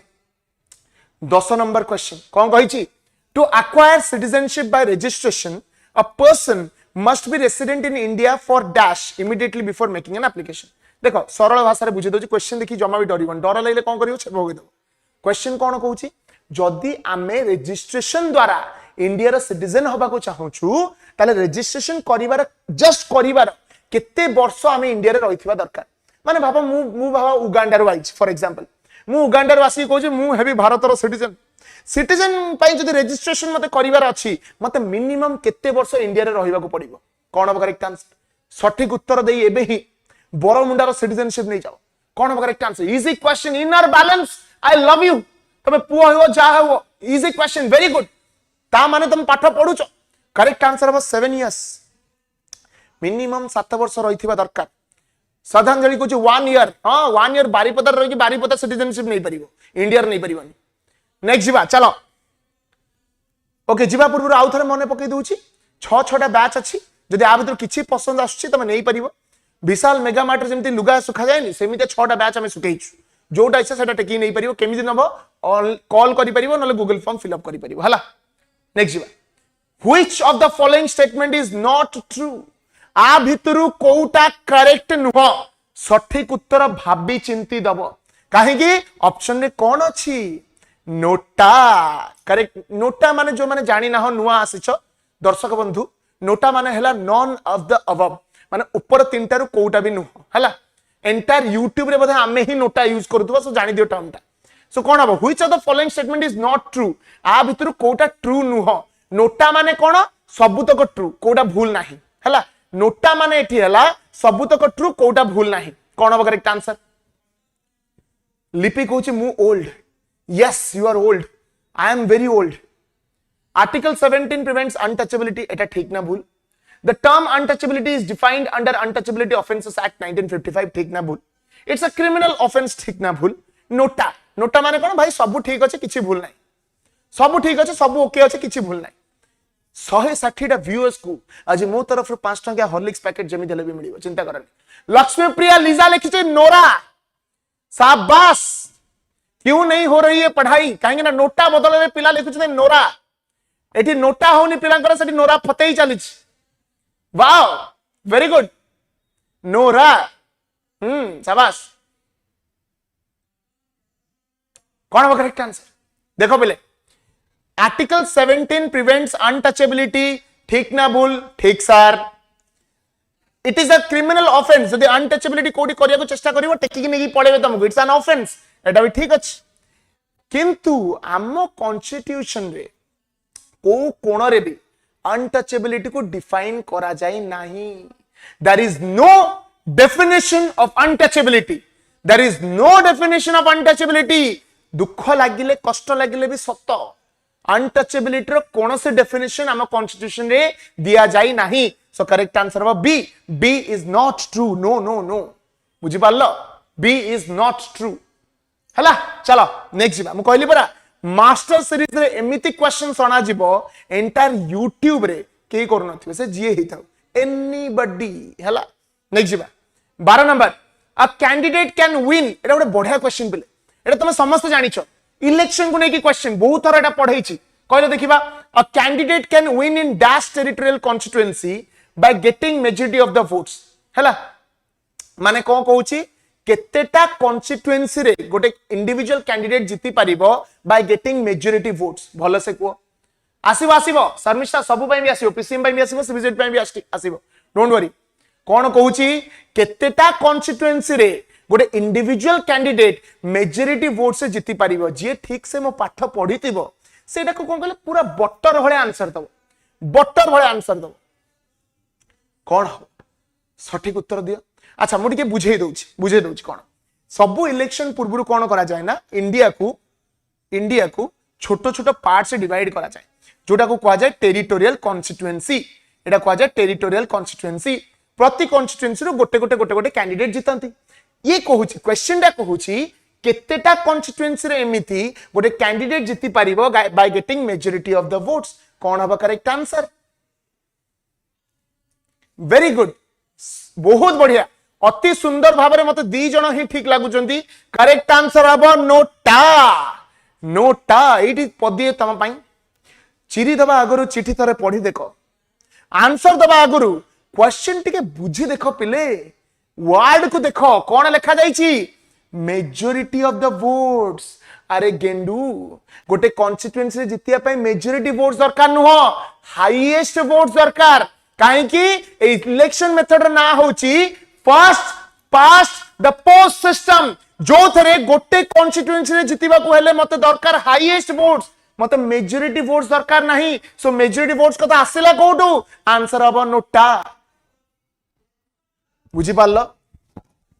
Speaker 1: 10 नंबर क्वेश्चन कौन कही? To acquire citizenship by registration, a person must be resident in India for dash immediately before making an application. देखो सरल भाषा रे बुझे दोछि। क्वेश्चन देखि जमा भी डरिबन, डर लागले कोन करियो छे भोगे दो। क्वेश्चन कोन कहूछि? जदि आमे रजिस्ट्रेशन द्वारा इंडिया रो सिटीजन होबा को चाहूछु, ताले रजिस्ट्रेशन करिवार जस्ट करिवार केते वर्ष आमे इंडिया रे रहिथिबा दरकार। माने भाबा मु भाबा उगांडा रो आइछि फॉर एग्जांपल, मु उगांडा रो आसी कहूछि मु हेबी भारत रो सिटीजन। सिटीजन पाई जदि रजिस्ट्रेशन मते करिवार अछि, मते मिनिमम केते वर्ष इंडिया रे रहिबा को पड़िबो? कोन हो करेक्ट आंसर? सठिक उत्तर देई एबे ही बरमुंडा रो सिटीजनशिप नै जाओ। कोन हो correct answer? Easy question, inner balance, I love you. तबे पुओ हो जा हो, इजी क्वेश्चन, वेरी गुड। ता माने तुम पाठ पढुचो। करेक्ट आंसर हो 7 इयर्स, मिनिमम 7 वर्ष रहिथिबा दरकार। श्रद्धांजलि कहूँ 1 ईयर। हाँ 1 ईयर बारिपदा रही बारिपदा सिटीजनशिप नहीं पारिबो, इंडिया नहीं पारिबनी। नेक्स्ट जीवा चलो। ओके जीवा पूर्व आउ थे मन पकई दूची 6-6टा बैच अच्छी। जदि आ भर किसी पसंद आसुची तुम नहीं पार। विशाल मेगा मार्ट जमी लुगा सुखा जाए सेमती 6टा बैच आम सुखैछु। जोटा इच्छा से टेक नहीं पार, केमी नब कॉल कर गूगल फॉर्म फिलअप कर। नेक्स्ट जीवा। Which of the following statement is not true? आ भितरु कोउटा करेक्ट नुह? सठिक उत्तर भाबी चिंती दब। कहीं ऑप्शन में कौन अच्छी? नोटा। करेक्ट। नोटा माने जो माने जानी ना हो नुआ आसीछ दर्शक बंधु, नोटा माने हैला नॉन ऑफ द अबव, माने ऊपर 3टा रु कोउटा भी नुह हैला। एंटायर यूट्यूब रे बोधे आमे ही नोटा यूज करथुबा, सो जानि दियो टर्मटा। सो कोन हबो? Which of the following statement is not true? आ भितरु कोउटा ट्रू नुह? नोटा माने कोन? सबुतक ट्रू, कोउटा भूल नाही हैला। नोटा माने एठी हैला सबुतक ट्रू, कोउटा भूल नाही। कोन हबो करेक्ट आंसर? लिपि कहूची मु old. Yes, you are old. I am very old. Article 17 prevents untouchability. एटा ठीक ना भूल। The term untouchability is defined under Untouchability Offences Act 1955. ठीक ना भूल। It's a criminal offense. ठीक ना भूल। नोटा। नोटा माने कौन भाई? सब ठीक अच्छे, किसी भूल नहीं। सब ठीक अच्छे, सब ओके अच्छे, किसी भूल नहीं। 160टा व्यूअर्स को आज मो तरफ 5 टंकिया हॉर्लिक्स पैकेट जमी देले भी मिलिबो, चिंता करनी। लक्ष्मी प्रिया लीजा लिखिছে नोरा। शाबाश। क्यों नहीं हो रही है पढ़ाई? कहीं ना नोटा बदल में पिला लिखुचे नोरा। एठी नोटा होनी पिलांकर सेठी नोरा फतेई चलीछ। Wow, very good Nora. शाबाश। कौन हो करेक्ट आंसर? देखो पहले आर्टिकल 17 प्रिवेंट्स अनटचेबिलिटी। ठीक ना भूल? ठीक sir. It is a criminal offence. यदि अनटचेबिलिटी कोडी करिया को चेष्टा करिवो टेकी नेकी पड़ेबे तुमको, इट्स एन ऑफेंस। एटा भी ठीक अछि। किंतु आम कॉन्स्टिट्यूशन रे को कोण रे भी अनटचेबिलिटी को डिफाइन करा जाय नाही। There is no definition of untouchability. There is no definition of untouchability. दुख लागिले कष्ट लागिले भी सत्य अनटचेबिलिटी रो कौन से डेफिनेशन आम कॉन्स्टिट्यूशन रे दिया जाय नाही। सो करेक्ट आंसर हो बी। B is not true. No no no, बुझी पारलो? बी इज नॉट ट्रू हला। चलो नेक्स्ट जीवा। मु कहली परा मास्टर सीरीज रे एमिति क्वेश्चन सना जीवो एंटायर यूट्यूब रे के करू नथिबे, से जीए ही थाउ एनीबॉडी हला। नेक्स्ट जीवा 12 number. A candidate can win. एटा गोटे बढ़िया क्वेश्चन पिले, एटा तुम समस्त जानिछो। इलेक्शन को नेकी क्वेश्चन बहुत थोड़ा एटा पढ़ाइछि। कहले देखिबा a candidate can win in dash territorial constituency bye getting majority of the votes हला। माने कोन कहूछि केतेटा कॉन्स्टिट्यूएंसी रे गोटे इंडिविजुअल कैंडिडेट जीति पारिबो बाय गेटिंग मेजॉरिटी वोट्स। भलो से को आसीबो आसीबो शर्मिष्ठा सब पई भी आसीबो पीसीएम पई भी आसीबो सीबीजेड पई भी आसीबो डोंट वरी कोन कहूची केतेटा कॉन्स्टिट्यूएंसी रे गोटे इंडिविजुअल कैंडिडेट मेजॉरिटी वोट से जीति पारिबो जे ठीक से मो पाठ पढितिबो सेटा को कोन कहले पूरा बटर भले आंसर दबो बटर भले आंसर दबो कोन हो सठिक उत्तर दियो अच्छा मु टिके बुझे दउची कोन सब इलेक्शन पूर्व कोन करा जाय ना इंडिया को छोट छोट पार्ट से डिवाइड करा जाए जोटा को कहा जाए टेरिटोरियल कॉन्स्टिट्यूएंसी एटा कहा जाए टेरिटोरियल कॉन्स्टिट्यूएंसी प्रति कॉन्स्टिट्यूएंसी रो गोटे कैंडिडेट जितंती ये कहूची क्वेश्चन टा कहूची केतेटा कॉन्स्टिट्यूएंसी रे एमिति गोटे कैंडिडेट जिति पारिबो by getting majority of the votes कोन हबा करेक्ट आंसर वेरी गुड बहुत बढ़िया अति सुंदर भाबरे मते दी जण ही ठीक लागुचंती करेक्ट आंसर हबो नोटा एटी पदिए तम पाई चिरी दबा आगुरु चिठी थरे पढ़ी देखो आंसर दबा आगुरु क्वेश्चन टिके बुझी देखो पिले वर्ड को देखो कौन लिखा जाइछि मेजॉरिटी ऑफ द वोट्स अरे गेंडू गोटे कॉन्स्टिट्यूएंसी जितिया पाई मेजॉरिटी वोट्स दरकार नुह हाईएस्ट वोट्स दरकार काहे कि इलेक्शन मेथड ना होची first past the post system जो थरे गोटे कॉन्स्टिट्यूएंसी रे जितिबा को हेले मते दरकार हाईएस्ट वोट्स मते मेजॉरिटी वोट्स दरकार नहीं सो मेजॉरिटी वोट्स कथा आसीला कोठू आंसर हबो नोटा बुझी पारलो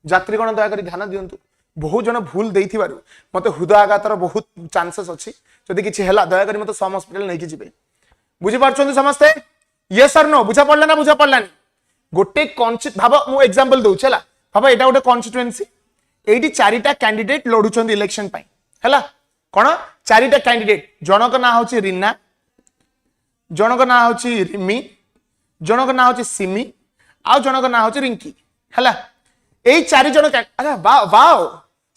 Speaker 1: यात्रीगण दया करी ध्यान दियंतु बहुत जन भूल देइथिबारु मते हृदयाघातर बहुत चांसेस अछि जदि किछि हेला दया करी मते सम हॉस्पिटल नै कि जिबे बुझी पारछन समस्ते यस और नो बुझा पड़ला ना बुझा पड़लानी गोटे भाव मु एग्जांपल दउ छला भाव एटा गोटे कॉन्स्टिट्यूएंसी एटी चारिटा कैंडिडेट लडुचंदी इलेक्शन पाई हैला कोन चारिटा कैंडिडेट जनक ना होची रीना जनक ना होची रिमी जनक ना होची सिमी आ जनक ना होची रिंकी हैला एई चारि जन अच्छा वाओ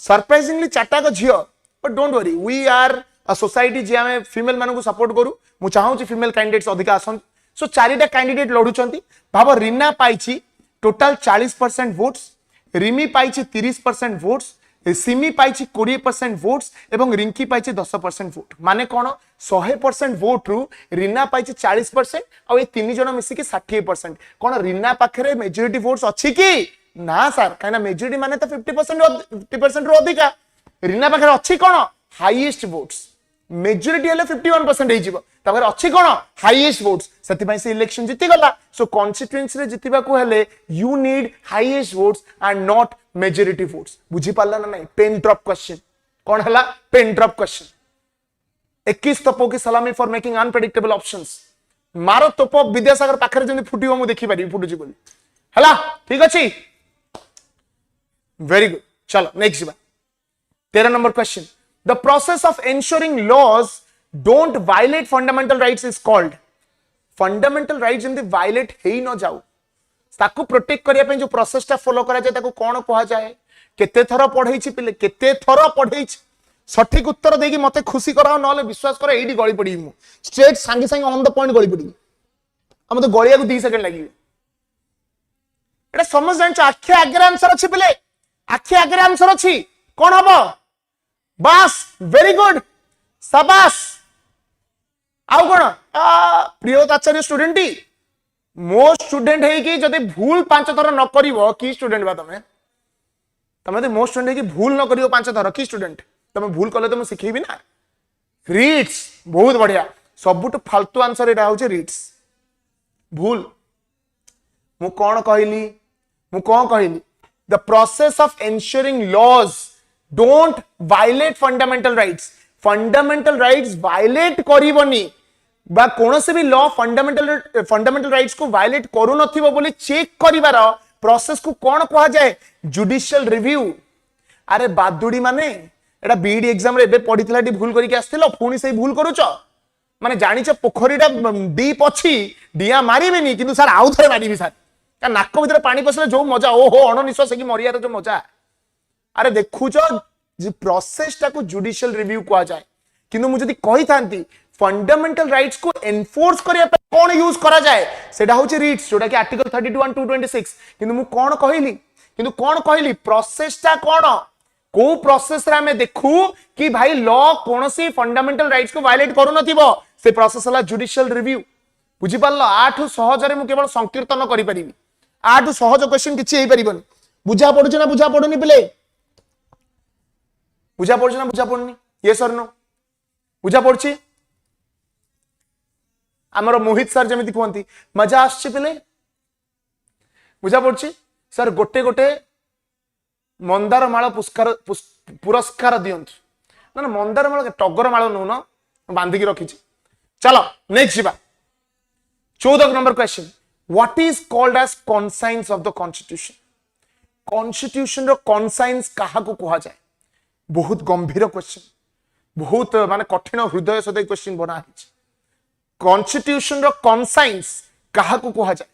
Speaker 1: सरप्राइजिंगली चारटा को झियो but don't worry we are a society जे हमें फीमेल मानन को सपोर्ट करू मु चाहू छी फीमेल कैंडिडेट्स अधिक आसन सो चारिटा कैंडिडेट लडुचंती भाव रीना पाइछि टोटल 40% वोट्स रिमी पाइछि 30% वोट्स सिमी पाइछि 20% वोट्स एवं रिंकी पाइछि 10% वोट माने कोन 100% वोट रु रीना पाइछि 40% आ ए तीन जण मिसी के 60% कोन रीना पाखरे मेजॉरिटी वोट्स अछि कि ना सर काना मेजॉरिटी माने तो 50% रु अधिका रीना पाखरे अछि कोन हाईएस्ट वोट्स मेजॉरिटी हेले 51% हे जिवो तबरे अछि कोन हाईएस्ट वोट्स सति पई से इलेक्शन जीति गला सो कॉन्स्टिट्यूएंसी रे जीतिबा को हेले you need highest votes and not majority votes बुझी पाला ना नहीं पेन ड्रॉप क्वेश्चन कौन हला पेन ड्रॉप क्वेश्चन 21 तपो की सलामी फॉर मेकिंग अनप्रेडिक्टेबल ऑप्शंस मारो तपो विद्यासागर पाखरे जंदी फुटिबो मु देखि पारी फुटुची बोली हला ठीक अछि वेरी गुड चलो नेक्स्ट बा 13 number question the process of ensuring laws don't violate fundamental rights is called fundamental rights जंदी वायलेट हेई न जाऊ ताकू प्रोटेक्ट करिया पे जो प्रोसेस टा फॉलो करा जाय ताकू कोन कहा जाय केते थरो पढै छी पिले केते थरो पढै छी सठिक उत्तर देगी मते खुशी कराओ नले विश्वास करो एडी गळी पडी मु स्ट्रेट संगे संगे ऑन द पॉइंट गळी पडी हम तो गळिया को 2 सेकंड लागी एटा समझ जान आखे आगे आंसर अछि पिले आखे आगे आंसर अछि कोन हबो बस वेरी गुड शाबाश आउ कोन प्रिय आचार्य स्टूडेंट मो स्टूडेंट है कि जदि भूल 5 थर न करिवो की स्टूडेंट बा तमे तमे मो स्टूडेंट है कि भूल न करिवो 5 थर की स्टूडेंट तमे भूल कले तो मैं सिखेबी ना रीड्स बहुत बढ़िया सबुट फालतू आंसर एटा होचे रीड्स भूल मु कोन कहली the process of ensuring laws don't violate fundamental rights violate करिवनी बा कौन से भी लॉ फंडामेंटल राइट्स को वायलेट करू नथिबो बोली चेक करिवार प्रोसेस को कौन कहा जाए जुडिशियल रिव्यू अरे बादुड़ी माने एटा बीडी एग्जाम रे बे पढितला डी भूल करिके आस्थिलो पुनी से भूल करूच माने जानिच पोखरीटा डीप अछि डिया मारिबेनी किंतु सर आउ थरे मारिबी सर का नाक भीतर पानी पसले जो मजा ओहो अणनिश्वास की मरियार जो मजा अरे देखुच जे प्रोसेस टा को जुडिशियल रिव्यू कहा जाए किंतु मु जदी कहि थांती फंडामेंटल राइट्स को एनफोर्स करिया पे कोन यूज करा जाए सेटा होची रिट्स जोटा कि आर्टिकल 32 and 226 किंतु मु कोन कहली प्रोसेस टा कोन को प्रोसेस रे हमें देखू कि भाई लॉ कोनसी फंडामेंटल राइट्स को वायलेट करू नथिबो से प्रोसेस हला जुडिशियल रिव्यू बुझी पारलो आठु सहज रे मु केवल संकीर्तन करि परिबी आठु सहज क्वेश्चन किछि हेई परिबन बुझा पडुछ ना बुझा पडुनी पिले बुझा पडुछ ना बुझा पडुनी यस और नो बुझा पडुछि हमर मोहित सर जेमिति कहंती मजा आछि पिले बुझा पडुछि सर गोटे गोटे मंदार माळ पुरस्कार दियंतु ना मंदार माळ टगर माळ नो न बांधी की रखी चलो नेक्स्ट जीवा 14 number question what is called as conscience of the constitution constitution रो कॉन्साइंस काहा को कहा जाए बहुत गंभीर क्वेश्चन बहुत माने कठिन हृदय सदै क्वेश्चन बना है कॉन्स्टिट्यूशन रो कॉन्साइंस काहा को कहा जाए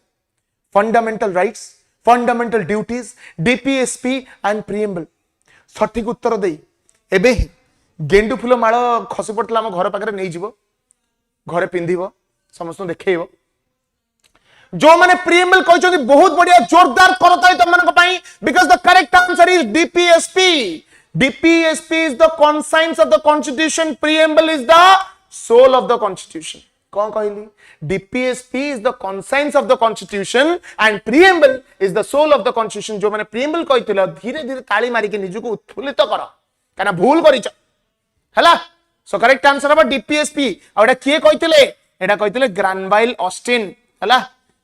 Speaker 1: fundamental rights fundamental duties DPSP and preamble सठिक उत्तर दे एबे गेंडु फूल माळ खसी पड़ता आम घर पाखे नहीं जीवो घरे पिंधिबो समस्त देखैबो जो माने प्रीएम्बल कहछथि बहुत बढ़िया जोरदार करताई तुम मानक पई because the correct answer is DPSP DPSP is the conscience of the constitution preamble is the soul of the constitution कौन कहली DPSP is the conscience of the constitution and preamble is the soul of the constitution जो माने प्रीएम्बल कहतिलो धीरे धीरे ताली मारी के निजु को उत्फुल्लित कर काना भूल करिच हला सो करेक्ट आंसर अब डीपीएसपी आ एटा किए कहतिले एटा कहतिले ग्रानवाइल ऑस्टिन हला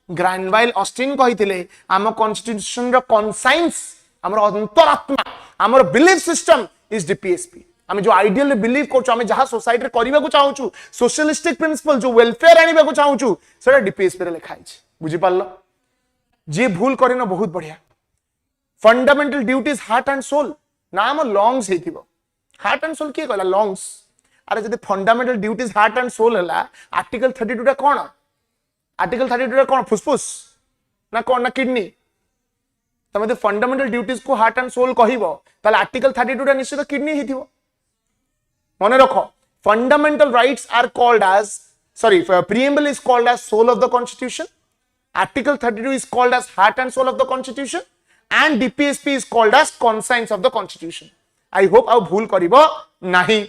Speaker 1: ग्रानवाइल ऑस्टिन कहतिले आम कॉन्स्टिट्यूशन रो कॉन्साइंस हमर अंतरात्मा हमर बिलीफ सिस्टम इज डीपीएसपी आम जो आइडियल बिलीव करछु आम जहां सोसाइटी रे करबा को चाहूछु सोशलिस्टिक प्रिंसिपल जो वेलफेयर आनिबा को चाहूछु सेटा डीपीएसपी रे लिखा है बुझी पारलो जे भूल करिनो बहुत बढ़िया fundamental duties heart and soul नाम लंग्स हेतिबो हार्ट एंड सोल किए कहला लंग्स अरे जदि fundamental duties heart and soul हला आर्टिकल 32 टा कोन आर्टिकल 32 टा कोन फुसफुस ना कोन ना किडनी तमे तो फंडामेंटल ड्यूटीज को हार्ट एंड सोल कहिबो ताले आर्टिकल 32 टा निश्चित किडनी हेतिबो मने रखो fundamental rights are called as sorry preamble is called as soul of the constitution article 32 is called as heart and soul of the constitution and DPSP is called as conscience of the constitution I hope आ भूल करिबो नाही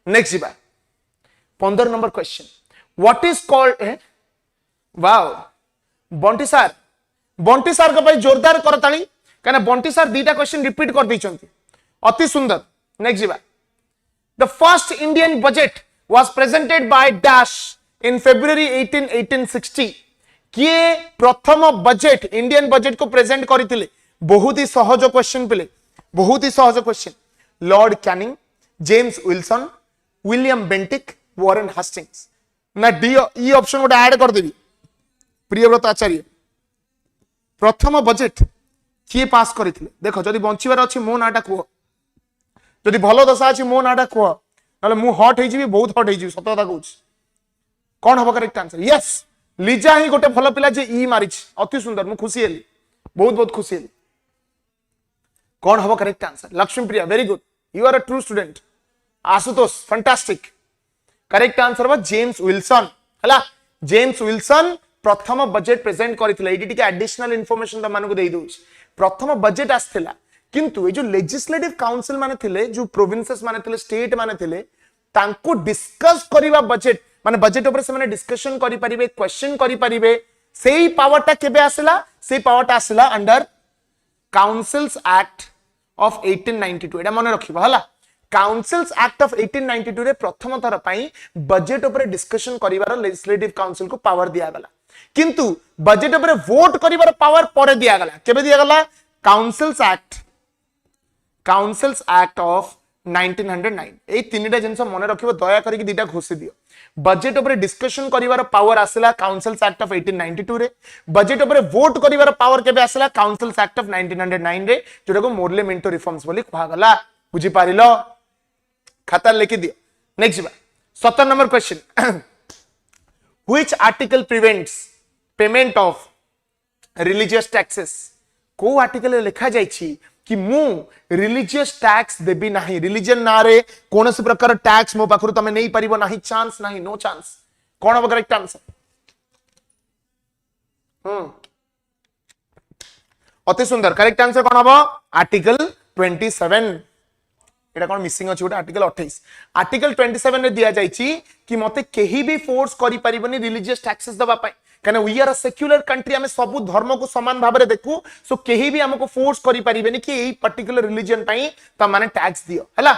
Speaker 1: नेक्स्ट जीवा 15 number question what is called wow Bunty sir का भाई जोरदार करताली कहना बंटी सर दीटा क्वेश्चन रिपीट कर दैछंती अति सुंदर नेक्स्ट जीवा the first Indian budget was presented by dash in February 1860 किए प्रथम बजट इंडियन बजट को प्रेजेंट करथिले बहुत ही सहज क्वेश्चन पिले बहुत ही सहज question Lord Canning James Wilson William Bentinck Warren Hastings ना डी ई ऑप्शन गोटे ऐड कर देबी प्रियव्रत आचार्य प्रथम बजट किए पास करथिले देखो जदि बंचिबार अछि मो नाटा को जदि भलो दशा अछि मो नाटा को नाले मु हॉट हे जिवि बहुत हॉट हे जिवि सत कथा कहूछ कोन हबो करेक्ट आंसर यस लिजा ही गोटे भलो पिला जे ई मारिछ अति सुंदर मु खुशी हेली बहुत बहुत खुशी हेली कौन हबो correct answer Lakshmi Priya very good you are a true student Ashutosh fantastic correct answer बा जेम्स विल्सन हला जेम्स विल्सन प्रथम बजट प्रेजेंट करथिले एडी टिके एडिशनल इंफॉर्मेशन त मानको देई दोछ प्रथम बजट आस्थिला किंतु ए जो लेजिस्लेटिव काउंसिल माने थिले जो प्रोविंसेस माने थिले स्टेट माने थिले तांको डिस्कस करिवा बजट माने बजट ऊपर से माने डिस्कशन करि परिबे क्वेश्चन करि परिबे सेही पावर ता केबे आसिला सेही पावर ता आसिला अंडर काउंसिल्स एक्ट ऑफ 1892 एटा मने रखिबा हला काउंसिल्स एक्ट ऑफ 1892 रे प्रथम थर पई बजट ऊपर डिस्कशन करिवार लेजिस्लेटिव काउंसिल को पावर दिया गला किंतु बजट ऊपर वोट करिवार पावर परे दिया गला केबे दिया गला काउंसिल्स एक्ट ऑफ 1909 ए तीनटा जिंस मने रखिबो दया करी दीटा घोषि दियो बजट ऊपर डिस्कशन करिवार पावर आसिला काउंसिल्स एक्ट ऑफ 1892 रे बजट ऊपर वोट करिवार पावर केबे आसिला काउंसिल्स एक्ट ऑफ 1909 रे जोटा को मोरले मिंटो रिफॉर्म्स बोली कहा गला बुझी पारिलो खाता लिखि दियो next 17 number question which article prevents payment of religious taxes को आर्टिकल लिखा जायछि कि मु रिलीजियस टैक्स देबी नाही रिलीजन ना रे कोनोसी प्रकार टैक्स मो पाखरु तमे नहीं परिबो नाही चांस नाही नो चांस कोन हो करेक्ट आंसर अति सुंदर करेक्ट आंसर कोन हो आर्टिकल 27 एटा कोन मिसिंग अछि गोटे आर्टिकल 28 आर्टिकल 27 रे दिया जायछि कि मते केही भी फोर्स करि परिबनी रिलीजियस टैक्सेस दबा पाए कने we are a secular country हमें सब धर्म को समान भाव रे देखू सो केही भी हमको फोर्स करि परिबनी कि एही पर्टिकुलर रिलीजन पई त माने टैक्स दियो हला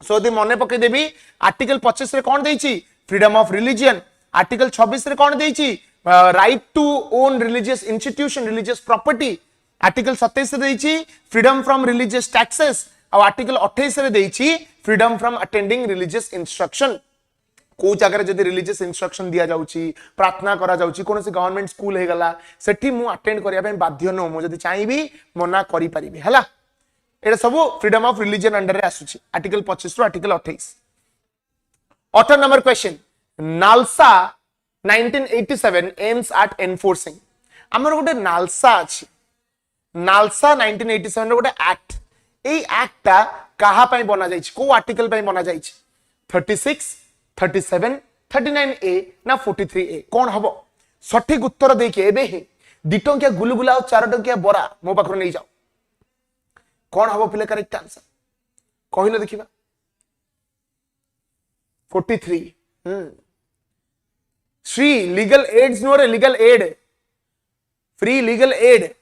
Speaker 1: सो दे मने पके देबी आर्टिकल 25 रे कोन देइछि फ्रीडम ऑफ रिलीजन आर्टिकल 26 रे कोन देइछि right to own religious institution religious property article 27 रे देइछि फ्रीडम फ्रॉम रिलीजियस टैक्सेस और आर्टिकल 28 रे देइछि freedom from attending religious instruction को जगह जदि रिलीजियस इंस्ट्रक्शन दिया जाउछि प्रार्थना करा जाउछि कोनोसी गवर्नमेंट स्कूल हे गला सेठी मु अटेंड करिया पे बाध्य न मु जदि चाहिबी मना करि परिबी हला एटा सब फ्रीडम ऑफ रिलीजन अंडर रे आसुछि आर्टिकल 25 रो आर्टिकल 28 ऑथर number question NALSA 1987 aims at enforcing हमर गोटे नालसा अछि नालसा 1987 रो गोटे एक्ट एई एक्ट ता कहा पई बना जाइछि को आर्टिकल पई बना जाइछि 36 37 39A ना 43A कौन हबो सठिक उत्तर देके एबे ही 2 टंकिया गुलगुला और 4 टंकिया बरा मो पाखर नहीं जाओ कौन हबो पिले करेक्ट आंसर कहिलो देखिबा 43 श्री लीगल एड्स नो रे legal aid free legal aid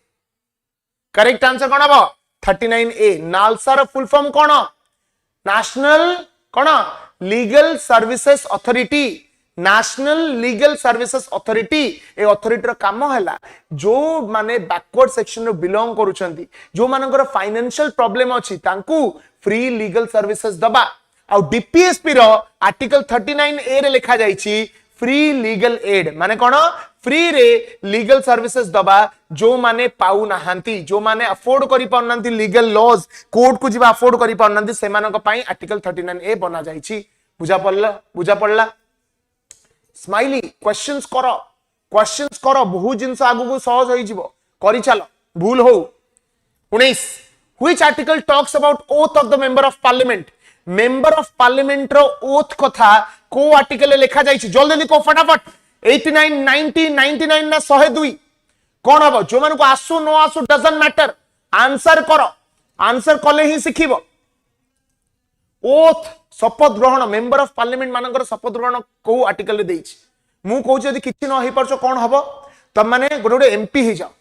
Speaker 1: correct answer कौन हबो 39A नालसा रो फुल फॉर्म कौन नेशनल कौन legal services authority national legal services authority ए अथॉरिटी रो काम हैला जो माने बैकवर्ड सेक्शन रो बिलोंग करूछंती जो मानकर फाइनेंशियल प्रॉब्लम अछि तांकू फ्री लीगल सर्विसेस दबा आ डीपीएसपी रो आर्टिकल 39A रे लिखा जाईची फ्री लीगल एड माने कोन फ्री रे लीगल सर्विसेस दबा जो माने पाउ नाहंती जो माने अफोर्ड करि पाउनांती लीगल लॉज कोर्ट को जिबा अफोर्ड करि पाउनांती सेमानक पई आर्टिकल 39A बना जाईची बुझा पड़ला स्माइली क्वेश्चंस करो बहुत जिंस आगु को सहज होई जिवो करि चलो भूल हो 19 which article talks about oath of the member of parliament रो ओथ कथा को आर्टिकल लिखा जाईची जल्दी लिखो फटाफट 89 90 99 ना 102 कोन हबो जो मन को आसु नो आसु डजंट मैटर आंसर करो आंसर कले ही सिखिबो ओथ शपथ ग्रहण मेंबर ऑफ पार्लियामेंट मानकर शपथ ग्रहण को आर्टिकल रे देइछि मु कहू जदी किछि न होई परछो कोन हबो तब माने गोटे गोटे एमपी ही जाओ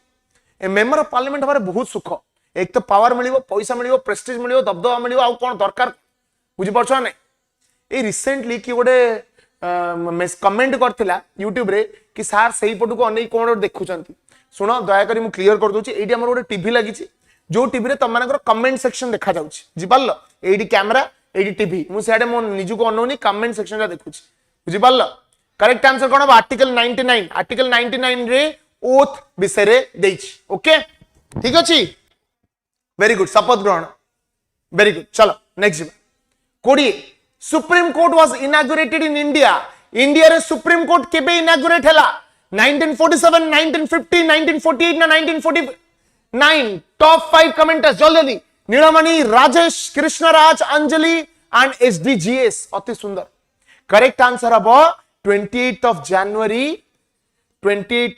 Speaker 1: ए मेंबर ऑफ पार्लियामेंट हमारे बहुत सुख एक तो पावर मिलिबो पैसा मिलिबो प्रेस्टीज मिलिबो दबदबा मिलिबो आ कोन दरकार बुझि परछो नै ए रिसेंटली कि गोटे कमेंट करथिला यूट्यूब रे कि सर सही पटु को अनै कोन देखुचंती सुनो दया करी मु क्लियर कर दोची एडी हमर गोटे टीवी लागिछि जो टीवी रे तमानकर कमेंट सेक्शन देखा जाउछि जिबाल्लो एडी कैमरा एडी टीवी मु सियाडे मो निजु को अनोनी कमेंट सेक्शन रा देखुछि बुझि पाल्लो करेक्ट आंसर कोन आर्टिकल 99 रे ओथ विषय रे देइछि ओके ठीक अछि वेरी गुड शपथ ग्रहण वेरी गुड चलो नेक्स्ट कोडी supreme court was inaugurated in India रे सुप्रीम कोर्ट केबे इनॉग्रेट हला 1947 1950 1948 ना 1949 टॉप 5 कमेंटर्स जल्दी नीलमणि राजेश कृष्णराज अंजलि एंड एसडीजीएस अति सुंदर करेक्ट आंसर हबो 28th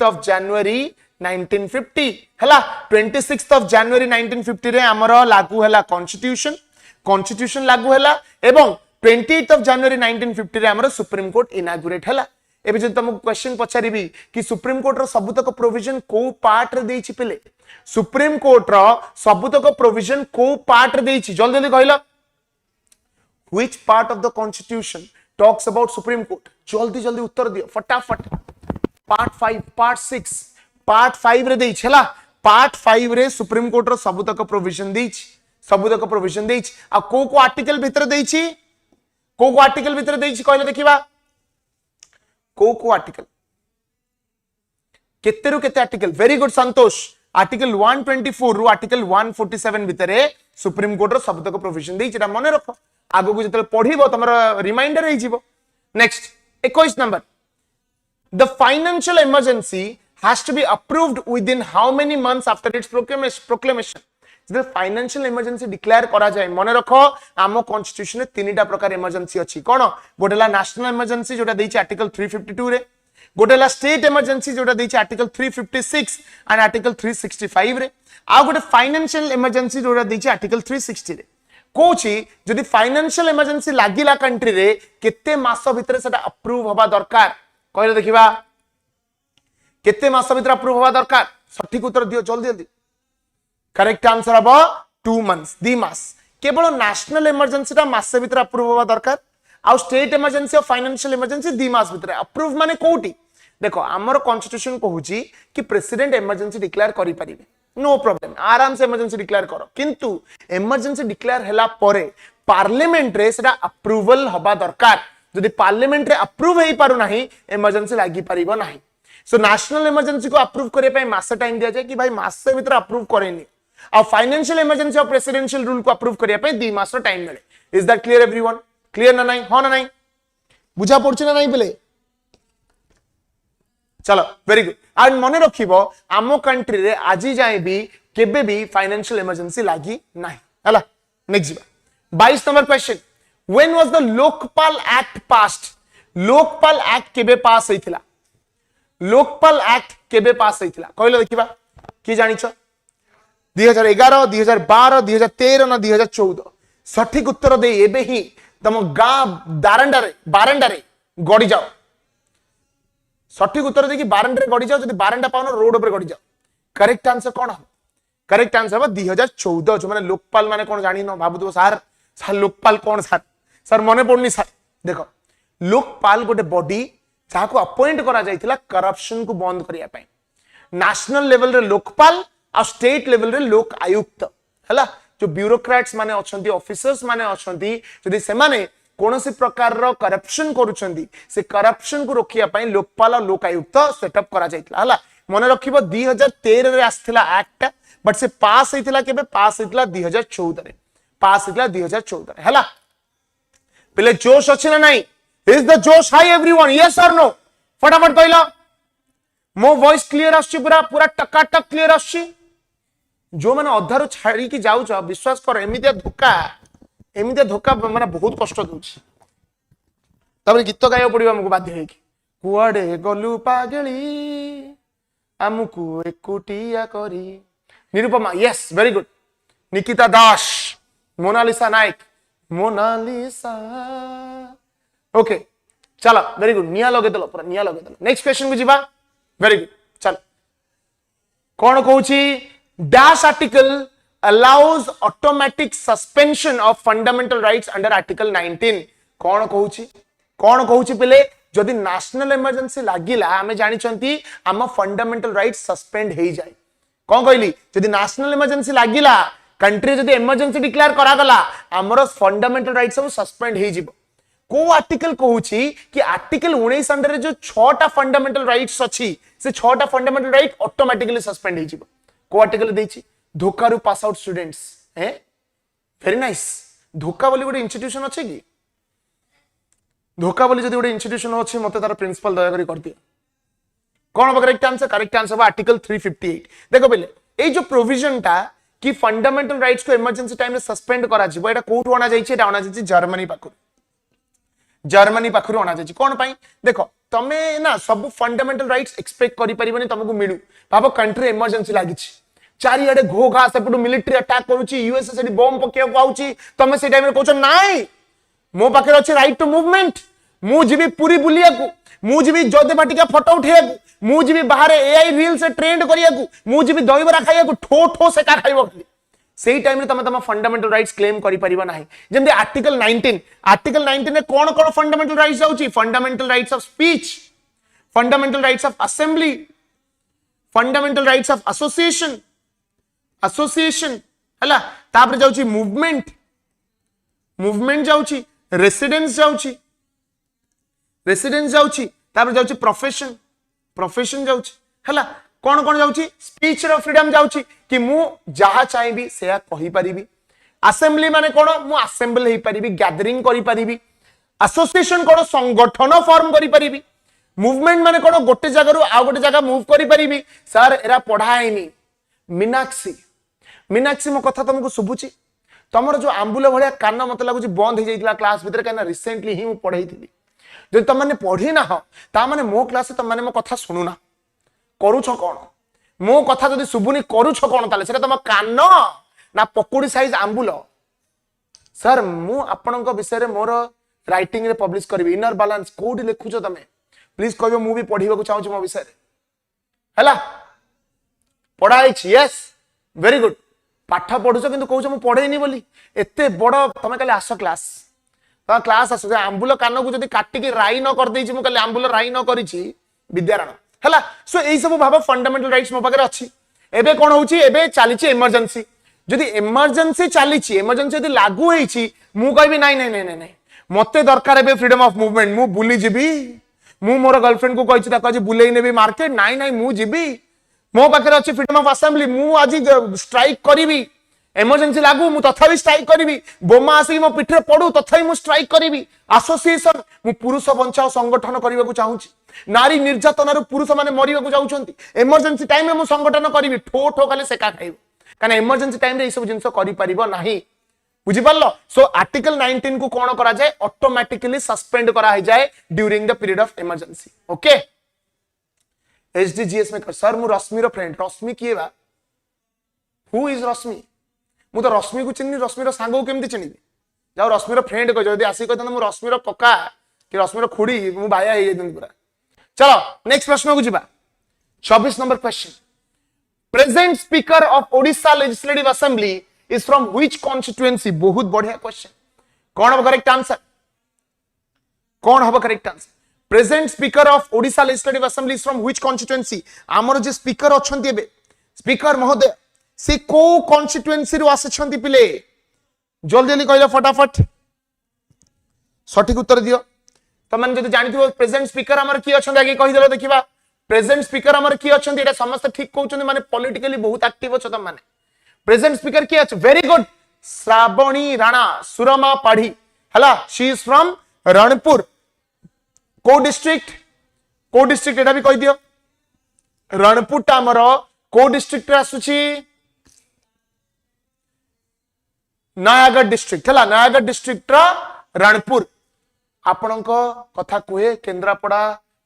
Speaker 1: of January 1950 हला 26th of January 1950 रे हमरो लागू हला कॉन्स्टिट्यूशन लागू हला एवं 28th of January 1950 रे हमरो सुप्रीम कोर्ट इनॉग्रेट हला एबे जे तुमको क्वेश्चन पछारिबी कि सुप्रीम कोर्ट रो सबुतक प्रोविजन को पार्ट रे देछि पिले सुप्रीम कोर्ट रो सबुतक प्रोविजन को पार्ट रे देछि जल्दी जल्दी कहला which part of the constitution talks about supreme court जल्दी जल्दी उत्तर दियो फटाफट पार्ट 5 पार्ट 5 रे देछि हला पार्ट 5 रे सुप्रीम कोर्ट रो सबुतक प्रोविजन देछि आ को आर्टिकल भीतर देछि कहले देखिबा को आर्टिकल केते रु केते आर्टिकल वेरी गुड संतोष आर्टिकल 124 रु आर्टिकल 147 भितरे सुप्रीम कोर्ट रो सबतक प्रोविजन देछि एटा मने रखो आगो को जतले पढिबो तमरा रिमाइंडर हे जिवो next 21 number the financial emergency has to be approved within how many months after its proclamation जब फाइनेंशियल इमरजेंसी डिक्लेयर करा जाए मन रखो आम कॉन्स्टिट्यूशन में तीनटा प्रकार इमरजेंसी अछि कोन गोटेला नेशनल इमरजेंसी जोटा देछि आर्टिकल 352 रे गोटेला स्टेट इमरजेंसी जोटा देछि आर्टिकल 356 एंड आर्टिकल 365 रे आ गोटे फाइनेंशियल इमरजेंसी जोटा देछि आर्टिकल 360 रे कोची जदि फाइनेंशियल इमरजेंसी लागिला कंट्री रे केते मास भितर सेटा अप्रूव होबा दरकार कहले देखिबा केते मास भितर अप्रूव होबा दरकार सठिक उत्तर दियो जल्दी जल्दी करेक्ट आंसर हबो 2 मंथ्स 2 मास केवल नेशनल इमरजेंसी ता मास भितर अप्रूव होबा दरकार आ स्टेट इमरजेंसी और फाइनेंशियल इमरजेंसी 2 मास भितर अप्रूव माने कोठी देखो हमर कॉन्स्टिट्यूशन कहूची कि प्रेसिडेंट इमरजेंसी डिक्लेयर करि परिबे नो प्रॉब्लम आराम से इमरजेंसी डिक्लेयर करो किंतु इमरजेंसी डिक्लेयर हैला परे पार्लियामेंट रे सेटा अप्रूवल हबा दरकार जदि पार्लियामेंट रे अप्रूव हेई पारु नाही इमरजेंसी लागी परिबो नाही सो नेशनल इमरजेंसी को अप्रूव करे पय मास टाइम दिया जाय कि भाई मास से भीतर अप्रूव करेनी आ फाइनेंशियल इमरजेंसी और प्रेसिडेंशियल रूल को अप्रूव करे पय 2 मास टाइम मिले is that clear everyone clear ना नहीं हो ना नहीं बुझा पड़छ ना नहीं पले चलो वेरी गुड एंड मने रखिबो आमो कंट्री रे आजी जाय भी केबे भी फाइनेंशियल इमरजेंसी लागी नाही हला नेक्स्ट जीवा 22 number question when was the Lokpal act passed Lokpal act केबे पास होइथिला लोकपाल एक्ट केबे पास होइथिला कहलो देखिबा की जानिछो 2011 2012 2013 ना 2014 सठिक उत्तर दे एबे ही तम गा बारंडारे गड़ी जाओ सठिक उत्तर देखि बारंडारे गड़ी जाओ जदि बारंडा पाउन रोड ऊपर गड़ी जाओ करेक्ट आंसर कोन हो करेक्ट आंसर बा 2014 जो माने लोकपाल माने कोन जानि न भाबु तो सर सर लोकपाल कोन सर मने पड़नी सर देखो लोकपाल गोटे बॉडी जहा को अपॉइंट करा जायतिला करप्शन को बंद करिया पय नेशनल लेवल रे लोकपाल आ स्टेट लेवल रे लोक आयुक्त हला जो ब्यूरोक्रेट्स माने अछंती ऑफिसर्स माने अछंती जदि से माने कोनोसी प्रकार रो करप्शन करूछंती से करप्शन को रोकिया पय लोकपाल और लोक आयुक्त सेटअप करा जायतिला हला मने रखिबो 2013 रे आस्थिला एक्ट बट से पास हेतिला केबे पास हेतिला 2014 रे पास हेतिला 2014 रे हला पहले जोश अछि ना नहीं इज द जोश high everyone yes or no फटाफट कहलो मो वॉइस क्लियर आछि पूरा पूरा टकाटक क्लियर आछि जो माने अधारो छाड़ी की जाउछ विश्वास कर एमितिया धोखा माने बहुत कष्ट दोछि तबे गीत गायो पड़िबा हमको बाध्य है कि कुआडे गलु पागली हमकु एकुटिया करी Nirupama yes very good Nikita Das Monalisa Nayak Monalisa okay चलो वेरी गुड निया लगे दलो पूरा निया लगे दलो नेक्स्ट क्वेश्चन को जीवा वेरी गुड चलो कौन कहूची dash article allows automatic suspension of fundamental rights under article 19 कौन कहूची पहले जदि नेशनल इमरजेंसी लागिला हमें जानि छंती हम फंडामेंटल राइट्स सस्पेंड हे जाय कौन कहली जदि नेशनल इमरजेंसी लागिला कंट्री जदि इमरजेंसी डिक्लेयर करा गला हमर फंडामेंटल राइट्स सब सस्पेंड हे जिवो को आर्टिकल कहूची कि आर्टिकल 19 अंडर जो 6टा फंडामेंटल राइट्स अछि से 6टा फंडामेंटल राइट ऑटोमेटिकली सस्पेंड हे जिवो को आर्टिकल देछि धोखा रु पास आउट स्टूडेंट्स हैं वेरी नाइस धोखा बोली गोटे इंस्टीट्यूशन अच्छे कि धोखा बोली जदि गोटे इंस्टीट्यूशन अच्छे मते तार प्रिंसिपल दया करी कर दियो कौन करेक्ट आंसर आर्टिकल 358 देखो पहले ए जो प्रोविजन टा कि फंडामेंटल राइट्स को इमरजेंसी टाइम रे सस्पेंड करा जिवो एटा कोठु आना जाईछि एटा आना जाईछि जर्मनी पाखरु आना जाईछि कोन पई देखो तमे ना सब फंडामेंटल राइट्स एक्सपेक्ट करि परिबनी तुमको मिलू भाबो कंट्री इमरजेंसी लागिछि चारियाडे घो घा सेपटू मिलिटरी अटैक करूची यूएस से बम पकेया को आउची तमे से टाइम रे कहछ नाही मो पाखे अछि राइट टू मूवमेंट मु जीबी पूरी बुलिया को मु जीबी जोदे बाटिका फोटो उठेया को मु जीबी बाहर एआई रील से ट्रेंड करिया को मु जीबी दहीबरा खाइया को ठो ठो से का खाइबो सेही टाइम रे तमे फंडामेंटल राइट्स क्लेम करि परिबा नाही जेमते आर्टिकल 19 रे कोन कोन फंडामेंटल राइट्स आउची fundamental rights of speech fundamental rights of assembly fundamental rights of association हला तापर जाउची मूवमेंट जाउची रेसिडेंस जाउची तापर जाउची प्रोफेशन जाउची हला कोन कोन जाउची स्पीच रो फ्रीडम जाउची कि मु जहा चाहेबी सेया कहि परिबी असेंबली माने कोन मु असेंबल हेई परिबी गैदरिंग करि परिबी एसोसिएशन कोन संगठन फॉर्म करि परिबी मूवमेंट माने कोन गोटे जगह रु आ गोटे जगह मूव करि परिबी सर एरा पढाएनी मीनाक्षी मो कथा तुमको शुभुची तमर जो आंबुल भलिया कान मत लागुची बंद हे जाइतला क्लास भीतर काना रिसेंटली ही मु पढाइथिली जे तुम माने पढी ना हो ता माने मो क्लास तुम माने मो कथा सुनुना करूछ कोन मो कथा जदी शुभुनी करूछ कोन ताले सेटा तुम कान ना पकुड़ी साइज आंबुल सर मु आपणक विषय रे मोर राइटिंग रे पब्लिश करबी इनर बैलेंस कोडी लिखुछो तमे प्लीज कहबो मु भी पढिबा को चाहू मो विषय रे हला पढाई छी यस वेरी गुड पाठ पढुछो किंतु कहूछो मु पढेइनी बोली एते बड़ तमे काले आसो क्लास क्लास आसो आंबुल कान को जदी काटी के राई न कर देछि मु काले आंबुल राई न करिछि विद्यारण हला सो एई सब भाव फंडामेंटल राइट्स मो पाकर अछि एबे कोन होउछि एबे चालिछि इमरजेंसी जदी इमरजेंसी चालिछि इमरजेंसी जदी लागू हेछि मु कहबी नाही नाही नाही नाही मते दरकार एबे फ्रीडम ऑफ मूवमेंट मु बुली जिबी मु मोर गर्लफ्रेंड को कहिछि ताको आज बुलेई नेबी मार्केट नाही नाही मु जिबी मो पाकर अछि फ्रीडम ऑफ असेंबली मु आज स्ट्राइक करिवि इमरजेंसी लागू मु तथापि स्ट्राइक करिवि बोमा आसी मो पिठरे पडू तथापि मु स्ट्राइक करिवि एसोसिएशन मु पुरुष बंचाओ संगठन करिवा को चाहूछि नारी निर्यातन रु पुरुष माने मरिवा को जाउछंती इमरजेंसी टाइम रे मु संगठन करिवि ठो ठो खाली सेका खाइबो काना इमरजेंसी टाइम रे ई सब जिंस करि परिबो नाही बुझि पारलो सो आर्टिकल 19 को कोन करा जाय ऑटोमेटिकली सस्पेंड करा हो जाए during the period of emergency okay SDGs में सर मु रश्मि रो फ्रेंड रश्मि किए बा हु इज रश्मि मु तो रश्मि को चिन्नी रश्मि रो सांगो केमती चिन्नी जाओ रश्मि रो फ्रेंड को जदी आसी कहत मु रश्मि रो कका कि रश्मि रो खुड़ी मु बाया हे दिन पूरा चलो नेक्स्ट प्रश्न को जिबा 26 number question present speaker of Odisha legislative assembly is from which constituency बहुत बढ़िया क्वेश्चन कौन हबो करेक्ट आंसर कौन हबो correct answer present speaker of Odisha legislative assembly is from which constituency हमर जे स्पीकर अछंती एबे स्पीकर महोदय से को कॉन्स्टिट्यूएंसी रु आछंती पिले जल्दी जल्दी कहलो फटाफट सठिक उत्तर दियो तो मन जदि जानिथिबो प्रेजेंट स्पीकर हमर की अछंती आगे कहि देलो देखिबा प्रेजेंट स्पीकर हमर की अछंती एटा समस्त ठीक कहउछंती माने पॉलिटिकली बहुत एक्टिव अछ त माने प्रेजेंट स्पीकर की अछ वेरी गुड श्रावणी राणा सुरमा पाढ़ी हला शी इज फ्रॉम रणपुर को डिस्ट्रिक्ट एटा भी कहि दियो रणपुर ता हमर को डिस्ट्रिक्ट रे आसुची नयागढ़ डिस्ट्रिक्ट हला नयागढ़ डिस्ट्रिक्ट रा रणपुर आपणक कथा कुहे केंद्रापड़ा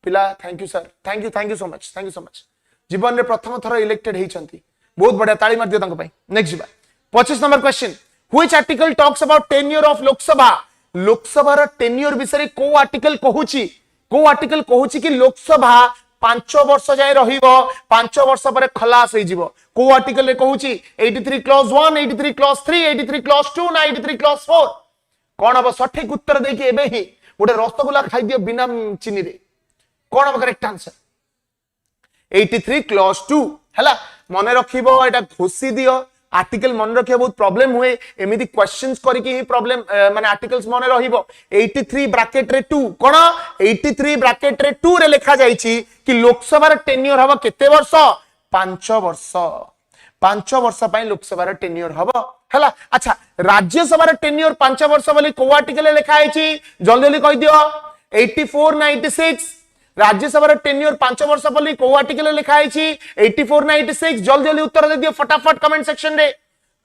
Speaker 1: पिला thank you sir thank you so much जीवन रे प्रथम थर इलेक्टेड हेचंती बहुत बढ़िया ताली मार दियो तांको पई नेक्स्ट जीवा 25 number question which article talks about tenure of Lok Sabha रा टेन्योर विषय को आर्टिकल कहूची कि लोकसभा 5 वर्ष जाय रहिबो 5 वर्ष पर खलास होई जिवो को आर्टिकल रे कहूची 83 क्लॉज 1 83 क्लॉज 3 83 क्लॉज 2 ना 83 क्लॉज 4 कोन अब सठिक उत्तर दे कि एबे ही गोटे रसगुल्ला खाई दियो बिना चीनी रे कोन अब करेक्ट आंसर 83 क्लॉज 2 हला मने रखिबो एटा घोसी दियो आर्टिकल मन रखिया बहुत प्रॉब्लम हुए एमिति क्वेश्चंस करी कि ही प्रॉब्लम माने आर्टिकल्स मने रहिबो 83 ब्रैकेट रे 2 कोन 83 ब्रैकेट रे 2 रे लिखा जाईची कि लोकसभा रे टेन्योर हबो केते वर्ष 5 वर्ष पई लोकसभा रे टेन्योर हबो हला अच्छा राज्यसभा रे टेन्योर 5 वर्ष बोली को आर्टिकल रे लिखा आईची जल्दी जल्दी कहि दियो 84 ना 86 राज्यसभा रे टेन्योर 5 वर्ष बोली को आर्टिकल रे लिखा आईची 84 ना 86 जल्दी जल्दी उत्तर दे दियो फटाफट कमेंट सेक्शन रे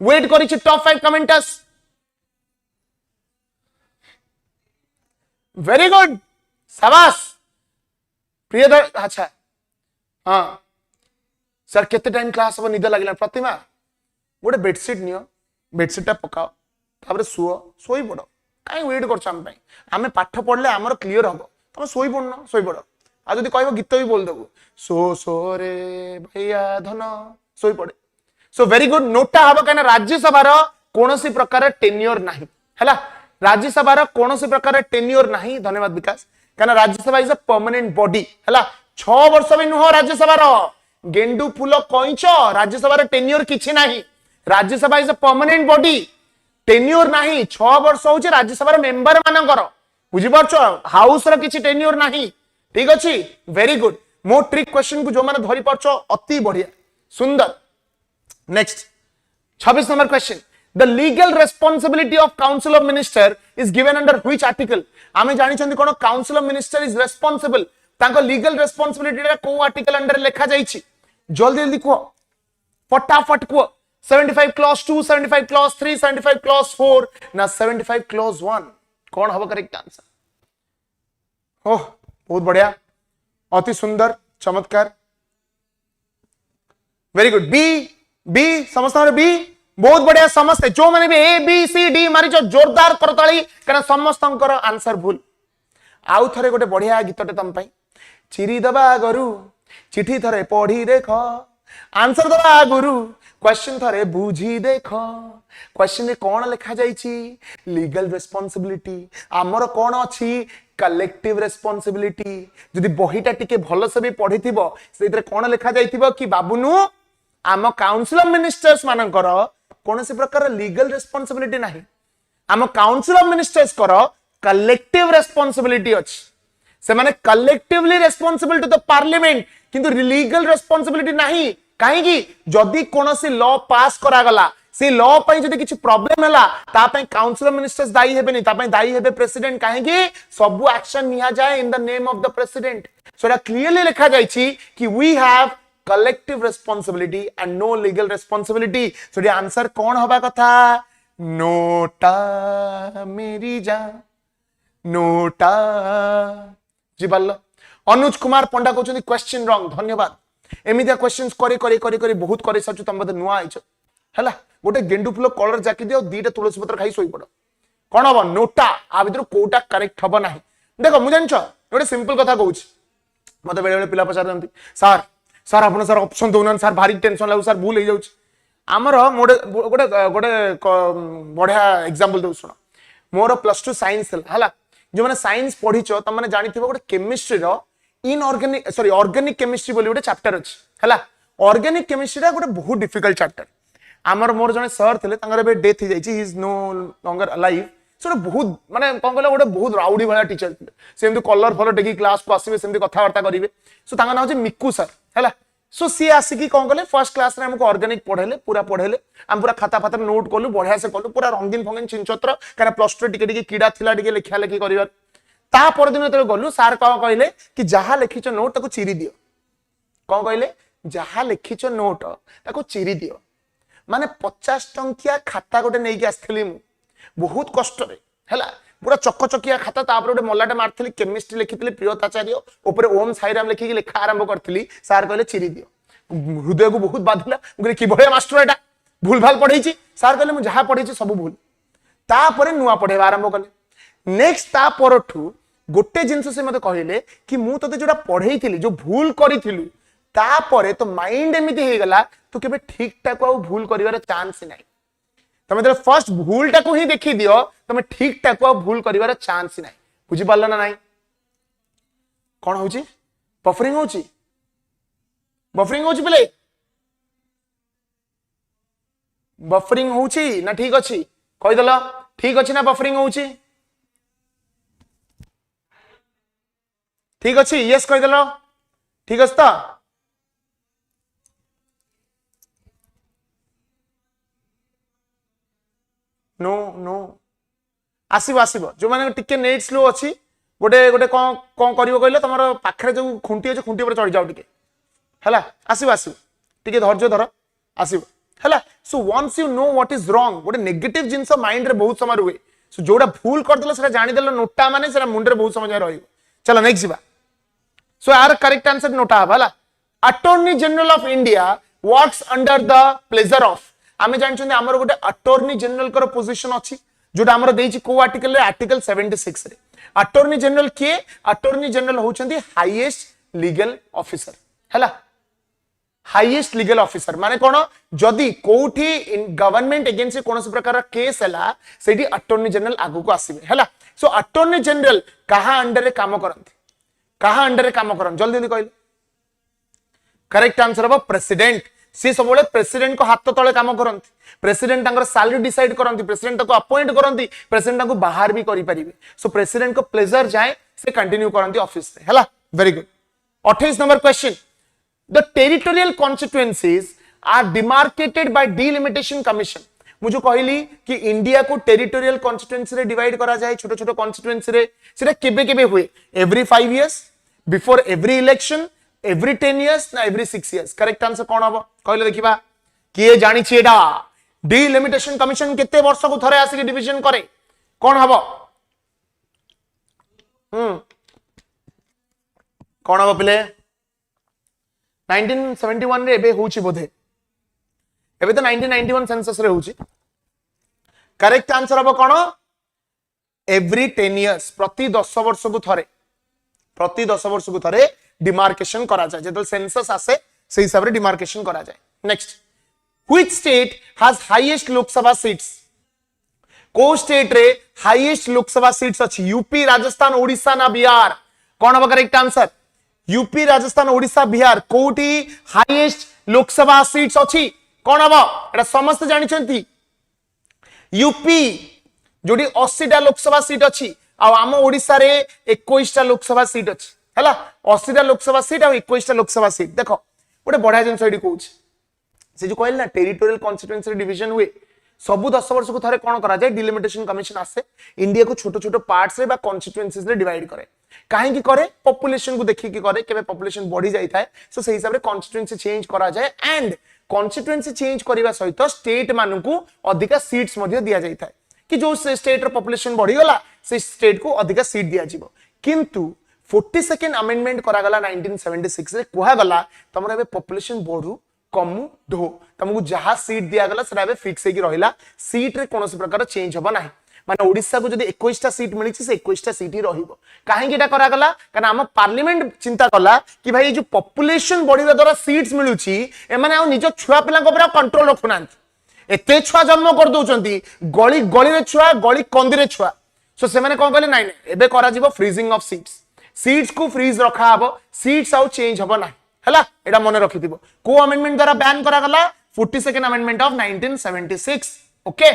Speaker 1: वेट करिछि टॉप 5 कमेंटर्स वेरी गुड शाबाश प्रियदर अच्छा हां सर केते टाइम क्लास हो निद लागला प्रतिमा गोटे बेडशीट नियो बेडशीट टा पकाओ तापर सुओ सोई पड़ो काई वेट करछ हम पई हमें पाठ पढ़ले हमर क्लियर हबो तुम सोई पड़नो सोई पड़ो आ जदी कहबो गीत भी बोल देबो सो रे भैया धन सोई पड़े सो वेरी गुड नोटा हबो कना राज्यसभा रो कोनोसी प्रकार टेन्योर नाही हला राज्यसभा रो कोनोसी प्रकार टेन्योर नाही धन्यवाद विकास कना Rajya Sabha is a permanent body हला 6 वर्ष भी नुह राज्यसभा रो गेंडू फूल कइच राज्यसभा रो टेन्योर किछि नाही Rajya Sabha is a permanent body tenure नाही 6 वर्ष होचे राज्यसभा रो मेंबर मानकर बुझि परछो हाउस रो किछि टेन्योर नाही ठीक अछि वेरी गुड मो ट्रिक क्वेश्चन को जो माने धरि परछो अति बढ़िया सुंदर next 26 number question the legal responsibility of council of minister is given under which article आमे जानि छथि कोन council of minister is responsible तांको लीगल रेस्पॉन्सिबिलिटी रे को आर्टिकल अंडर लिखा जाईछि जल्दी जल्दी को फटाफट को 75 क्लॉज 2 75 क्लॉज 3 75 क्लॉज 4 ना 75 क्लॉज 1 कौन हबो करेक्ट आंसर ओह बहुत बढ़िया अति सुंदर चमत्कार वेरी गुड बी समझता बी बहुत बढ़िया समस्ते जो मैंने भी ए बी सी डी मारिच जोरदार करताली कारण समस्त आंसर भूल आउ थे गोटे बढ़िया गीतटे तुम चिरी दबा गरु चिठी थरे पढ़ी देख आंसर दबा गुरु क्वेश्चन थरे बुझी देख क्वेश्चन रे कौन लिखा जाइछि लीगल रेस्पॉन्सिबिलिटी आमर कौन अछि कलेक्टिव रेस्पॉन्सिबिलिटी जदि बहीटा टिके भल से भी पढ़ी थिबो सेइतरे कौन लिखा जाइथिबो कि बाबुनु आम काउंसिल ऑफ मिनिस्टर्स मानकर कौन से प्रकार लीगल रेस्पॉन्सिबिलिटी नहीं आम काउंसिल ऑफ मिनिस्टर्स कर कलेक्टिव रेस्पॉन्सिबिलिटी अछि से माने collectively responsible to the parliament किंतु लीगल रेस्पॉन्सिबिलिटी नहीं कहीं जदि कौन सी लॉ पास करा गला से लॉ पई जदि किछि प्रॉब्लम हला ता पई काउंसिल ऑफ मिनिस्टर्स दायी हेबेनी ता पई दायी हेबे प्रेसिडेंट कहीं सब एक्शन निया जाए in the name of the president so एटा क्लियरली लिखा जाइछि कि we have collective responsibility and no legal responsibility so the answer कौन होबा कथा नोटा मेरी जान नोटा जी बल्ल अनुज कुमार पंडा कहउछन क्वेश्चन रॉन्ग धन्यवाद एमिदिया क्वेश्चंस करी बहुत करी सचु तुम बते नुआ आइछ हला गोटे गेंडू फुल कलर जाकी दियो दीटा तुलसी पत्र खाई सोई पड़ो कौन हबो नोटा आ भीतर कोटा करेक्ट हबो नाही देखो मु जानछ गोटे सिंपल कथा कहउछ मते बेले बेले पिला पचारंती सर सर आप सर ऑप्शन दौना सर भारी टेंशन लागू सर भूल हो आमर गोटे गोटे गोटे बढ़िया एग्जांपल दउ सुन मोर +2 साइंस है जो मैंने साइंस पढ़ीच तुम मैंने जानी गोटे केमिस्ट्री रो इनऑर्गेनिक सॉरी ऑर्गेनिक केमिस्ट्री बोली गोटे चैप्टर अछि हला ऑर्गेनिक केमिस्ट्री गोटे बहुत डिफिकल्ट चैप्टर आमर मोर जने सर थे तांगर डेथ हो जाइए he is no longer alive से बहुत माने कौन कहला गोटे बहुत राउडी वाला टीचर थे से कलर फलर टेकी क्लास को आसवे से कथबार्ता करेंगे सो तांगा नाम मिक्कू सर है सो सी आसिकी कौन कले फर्स्ट क्लास रे हमको ऑर्गेनिक पढ़ेले पूरा हम पूरा खाता फाता नोट कलु बढ़िया से कलु पूरा रंगीन फंगीन चिनचत्र कारण +2 टिके टिके कीड़ा थिला टिके लिखा लिखी करिवार ता पर दिन तो गलु सर कौन कहले कि जहा लिखिछ नोट ताको चिरी दियो कौन कहले जहा लिखिछ नोट ताको चिरी दियो माने 50 टंकिया खाता गोटे नै के आस्थली मु बहुत कष्ट रे हैला पूरा चकचकिया खाता तापर गोटे मल्लाटे मारथली केमिस्ट्री लिखितली प्रियताचार्य ऊपर ओम साईराम लिखि लिखा आरंभ करथली सर कहले चिरी दियो हृदय को बहुत बाधिला मुझे कि बढ़िया मास्टर एटा भूल भाल पढ़ेछि सर कहले मु जहा पढ़ेछि सब भूल तापर नुआ पढ़ेबा आरंभ कले नेक्स्ट ता परठू गोटे जिंस से मते कहले कि मु तते जोडा पढ़ेइथिली जो भूल करिथिलु तापर तो माइंड एमिति हे गला तो केबे ठीक ठाक आ भूल करिवार चांस नै तमे जब फर्स्ट भूल टाको ही देखि दियो तमे ठीक टाको भूल करिवार चांस नै बुझि पारला ना नाही कोन होची बफरिंग होची पिले बफरिंग होची ना ठीक अछि कहि दला ठीक अछि ना बफरिंग होची ठीक अछि यस कहि दला ठीक अछि ता नो नो आसीबो आसीबो जो माने टिके नेट स्लो अछि गोटे गोटे कोन करिवो कहले तमरो पाखरे जो खुंटी अछि खुंटी ऊपर चढ़ जाओ टिके हला आसीबो आसीबो टिके धैर्य धर आसीबो हला so once you know what is wrong गोटे नेगेटिव जिंस माइंड रे बहुत समय रुए सो जोडा भूल कर देला सेटा जानि देला नोटा माने सेटा मुंड रे बहुत समय रहिबो चलो नेक्स्ट जिबा सो आर करेक्ट आंसर नोटा हला attorney general of India works under the pleasure of आमे जानछन हमर गोटे अटॉर्नी जनरल कर पोजीशन अछि जोटा हमर देछि को आर्टिकल रे आर्टिकल 76 रे अटॉर्नी जनरल के अटॉर्नी जनरल होचंदी हाईएस्ट लीगल ऑफिसर हैला हाईएस्ट लीगल ऑफिसर माने कोन जदी कोठी गवर्नमेंट एजेंसी कोनसे प्रकार केस हला सेठी अटॉर्नी जनरल आगु को आसीबे हैला सो अटॉर्नी जनरल कहा अंडर रे काम करंती कहा अंडर रे काम करन जल्दी जल्दी कहले करेक्ट आंसर हो प्रेसिडेंट सी सब प्रेसिडेंट को हाथ तले काम करती प्रेसिडेंट सैलरी डिसाइड करती प्रेसिडेंट को अपॉइंट करती प्रेसिडेंट को बाहर भी करि परिबे सो प्रेसिडेंट को प्लेजर जाए से कंटिन्यू करती ऑफिस से हैला very good 28 number question the territorial constituencies are demarcated by delimitation commission मुझे कहली कि इंडिया को टेरिटोरियल कॉन्स्टिट्यूएंसी रे डिवाइड करा जाए छोटो छोटो कॉन्स्टिट्यूएंसी रे सेटा केबे केबे हुए every 5 years before every election every 10 years ना एवरी 6 इयर्स करेक्ट आंसर कौन हबो कहले देखिबा किए जानि छी एटा डिलिमिटेशन कमीशन केते वर्ष को थरे आसी डिवीजन करे कौन हबो कौन हबो पिले 1971 रे एबे होची बोधे एबे तो 1991 सेंसस रे होची करेक्ट आंसर हम कौन एवरी 10 इयर्स प्रति 10 वर्ष को थरे डिमार्केशन करा जाए जब सेंसस आसे से हिसाब रे डिमार्केशन करा जाए next which state has highest Lok Sabha seats को स्टेट रे हाईएस्ट लोकसभा सीट्स अछि यूपी राजस्थान ओडिशा ना बिहार कौन हम correct answer UP Rajasthan Odisha Bihar कोठी हाईएस्ट लोकसभा सीट्स अछि कौन हम एटा समस्त जानि छथि यूपी जोडी 80 टा लोकसभा सीट अछि आ आम ओडिसा रे 21 टा लोकसभा सीट अछि हला 80 टा लोकसभा सीट आ 21 टा लोकसभा सीट देखो गोटे बढ़िया जिन एडी कहूछ से जो कहल ना टेरिटोरियल कॉन्स्टिट्यूएंसी डिवीजन हुए सबु 10 वर्ष को थरे कोन करा जाय डिलिमिटेशन कमीशन आसे इंडिया को छोटो छोटो पार्ट्स रे बा कॉन्स्टिट्यूएंसीज रे डिवाइड करे काहे की करे पॉपुलेशन को देखि की करे केबे पॉपुलेशन बढ़ी जाई थाए सो से हिसाब रे कॉन्स्टिट्यूएंसी चेंज करा जाय एंड कॉन्स्टिट्यूएंसी चेंज करबा सहित स्टेट मानु को अधिका सीट्स मध्ये दिया जाई थाए कि जो स्टेट रो पॉपुलेशन बढ़ी गला से स्टेट को अधिका सीट दिया जिवो किंतु 42nd अमेंडमेंट करा गला 1976 रे कोहा गला तमरे एबे पॉपुलेशन बढ़ू कमु ढो तुमको जहां सीट दिया गला सेटा एबे फिक्स हेकी रहिला सीट रे कोनोसी प्रकार चेंज होबा नाही माने ओडिसा को जदी 21 टा सीट मिलिछि से 21 टा सीट ही रहिबो काहे की एटा करा गला कारण हम पार्लियामेंट चिंता कला कि भाई जो पॉपुलेशन बढ़िबा द्वारा सीट्स मिलुछि ए माने आ निज छुआ पिला को पूरा कंट्रोल रखुनांती एते छुआ जन्म कर दउचंती गली गली रे छुआ गली कंदी रे छुआ सो से माने कोन कहले नाही नाही एबे करा जिवो फ्रीजिंग ऑफ सीट्स को फ्रीज रखा हबो सीट्स आउ चेंज हबो नाही हला एटा मने रखिथिबो को अमेंडमेंट द्वारा बैन करा गला 42nd अमेंडमेंट ऑफ 1976 ओके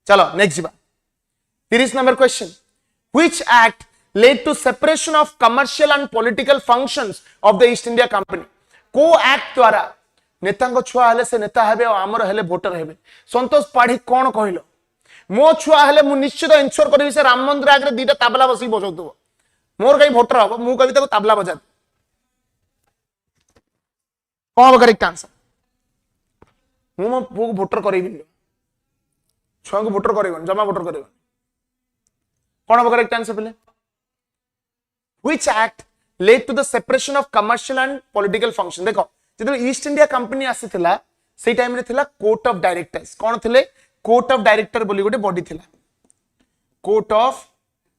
Speaker 1: चलो नेक्स्ट जीवा 30 number question which act led to separation of commercial and political functions of the East India Company को एक्ट द्वारा नेता छुआ हेले से नेता हेबे और आमर हेले वोटर हेबे संतोष पाढ़ी कोन कहलो मो छुआ हेले मु निश्चित इंश्योर करबी से राम मंदिर आगे दीटा तबला बसी बजौतबो मोर कहीं वोटर हबो मु कभी ताको तबला बजा कौन करेक्ट आंसर मु मो पुओ वोटर करैबी छुआ को वोटर करैबन जमा वोटर करैबन कौन करेक्ट आंसर पहले which act led to the separation of commercial and political function देखो जब ईस्ट इंडिया कंपनी आसीथिला से टाइम रे थिला कोर्ट ऑफ डायरेक्टर्स कौन थिले कोर्ट ऑफ डायरेक्टर बोली गोटे बॉडी थिला कोर्ट ऑफ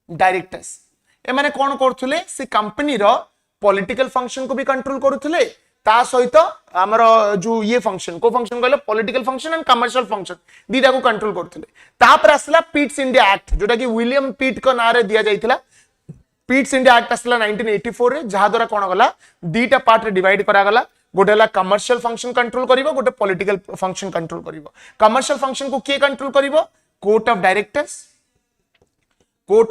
Speaker 1: डायरेक्टर्स ए माने कौन करथुले से कंपनी रो पॉलिटिकल फंक्शन को भी कंट्रोल करूथुले ता सहित हमर जो ये फंक्शन को फंक्शन कहले political function and commercial function दीटा को कंट्रोल करथुले तापर आसला पीट्स इंडिया एक्ट जोटा कि विलियम पीट को नारे दिया जाइथिला पीट्स इंडिया एक्ट आसला 1984 रे जहा द्वारा कोन गला दीटा पार्ट रे डिवाइड करा गला गोटे हला कमर्शियल फंक्शन कंट्रोल करिवो गोटे पॉलिटिकल फंक्शन कंट्रोल करिवो कमर्शियल फंक्शन को के कंट्रोल करिवो कोर्ट ऑफ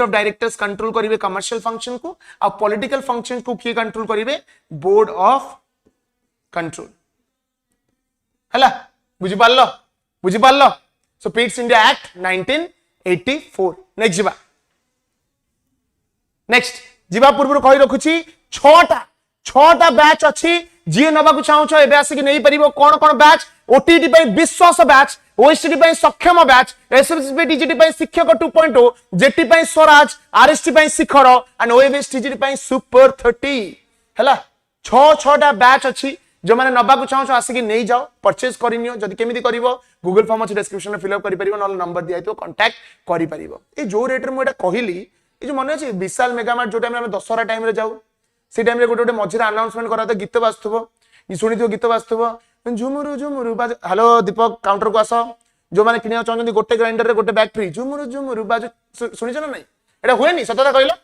Speaker 1: डायरेक्टर्स कंट्रोल करिवे कमर्शियल फंक्शन को और पॉलिटिकल फंक्शन को के कंट्रोल करिवे बोर्ड ऑफ कंट्रोल हला बुझि पारलो सो पीट्स इंडिया एक्ट 1984 नेक्स्ट जीवा पूर्व कहि रखुची छटा बैच अछि जी नबाकू चाहू एबे आसिक नहीं परिबो कोन कोन बैच ओटीटी पे विश्वास बैच ओएसटीटी पे सक्षम बैच एसएसबी टीजीटी पे शिक्षक 2.0 जेटी पे स्वराज आरएचटी पे शिखर एंड ओएवएस टीजीटी पे सुपर 30 हला 6टा बैच अछि जो माने नबाकू चाहू आसिक नहीं जाओ परचेज करिनियो जदी केमिति करिवो गूगल फॉर्म अछि डिस्क्रिप्शन में फिल अप करि परिबो न नंबर दिया तो कांटेक्ट करि परिबो ए जो रेट रे मु एटा कहिली ए जो मने अछि विशाल मेगामार्ट जो टाइम में दशहरा टाइम रे जाऊ से टाइम रे गोटे मझिरे अनाउंसमेंट करा तो गीत बाजथबो शुणी गीत बाजथबो झुमुरु झुमुरु बाज हेलो दीपक काउंटर को आस जो माने किनिया चाहछन गोटे ग्राइंडर रे गोटे बैग फ्री झुमुरु झुमुरु बाज सुनिछ ना नहीं एटा होएनी सतता कहलो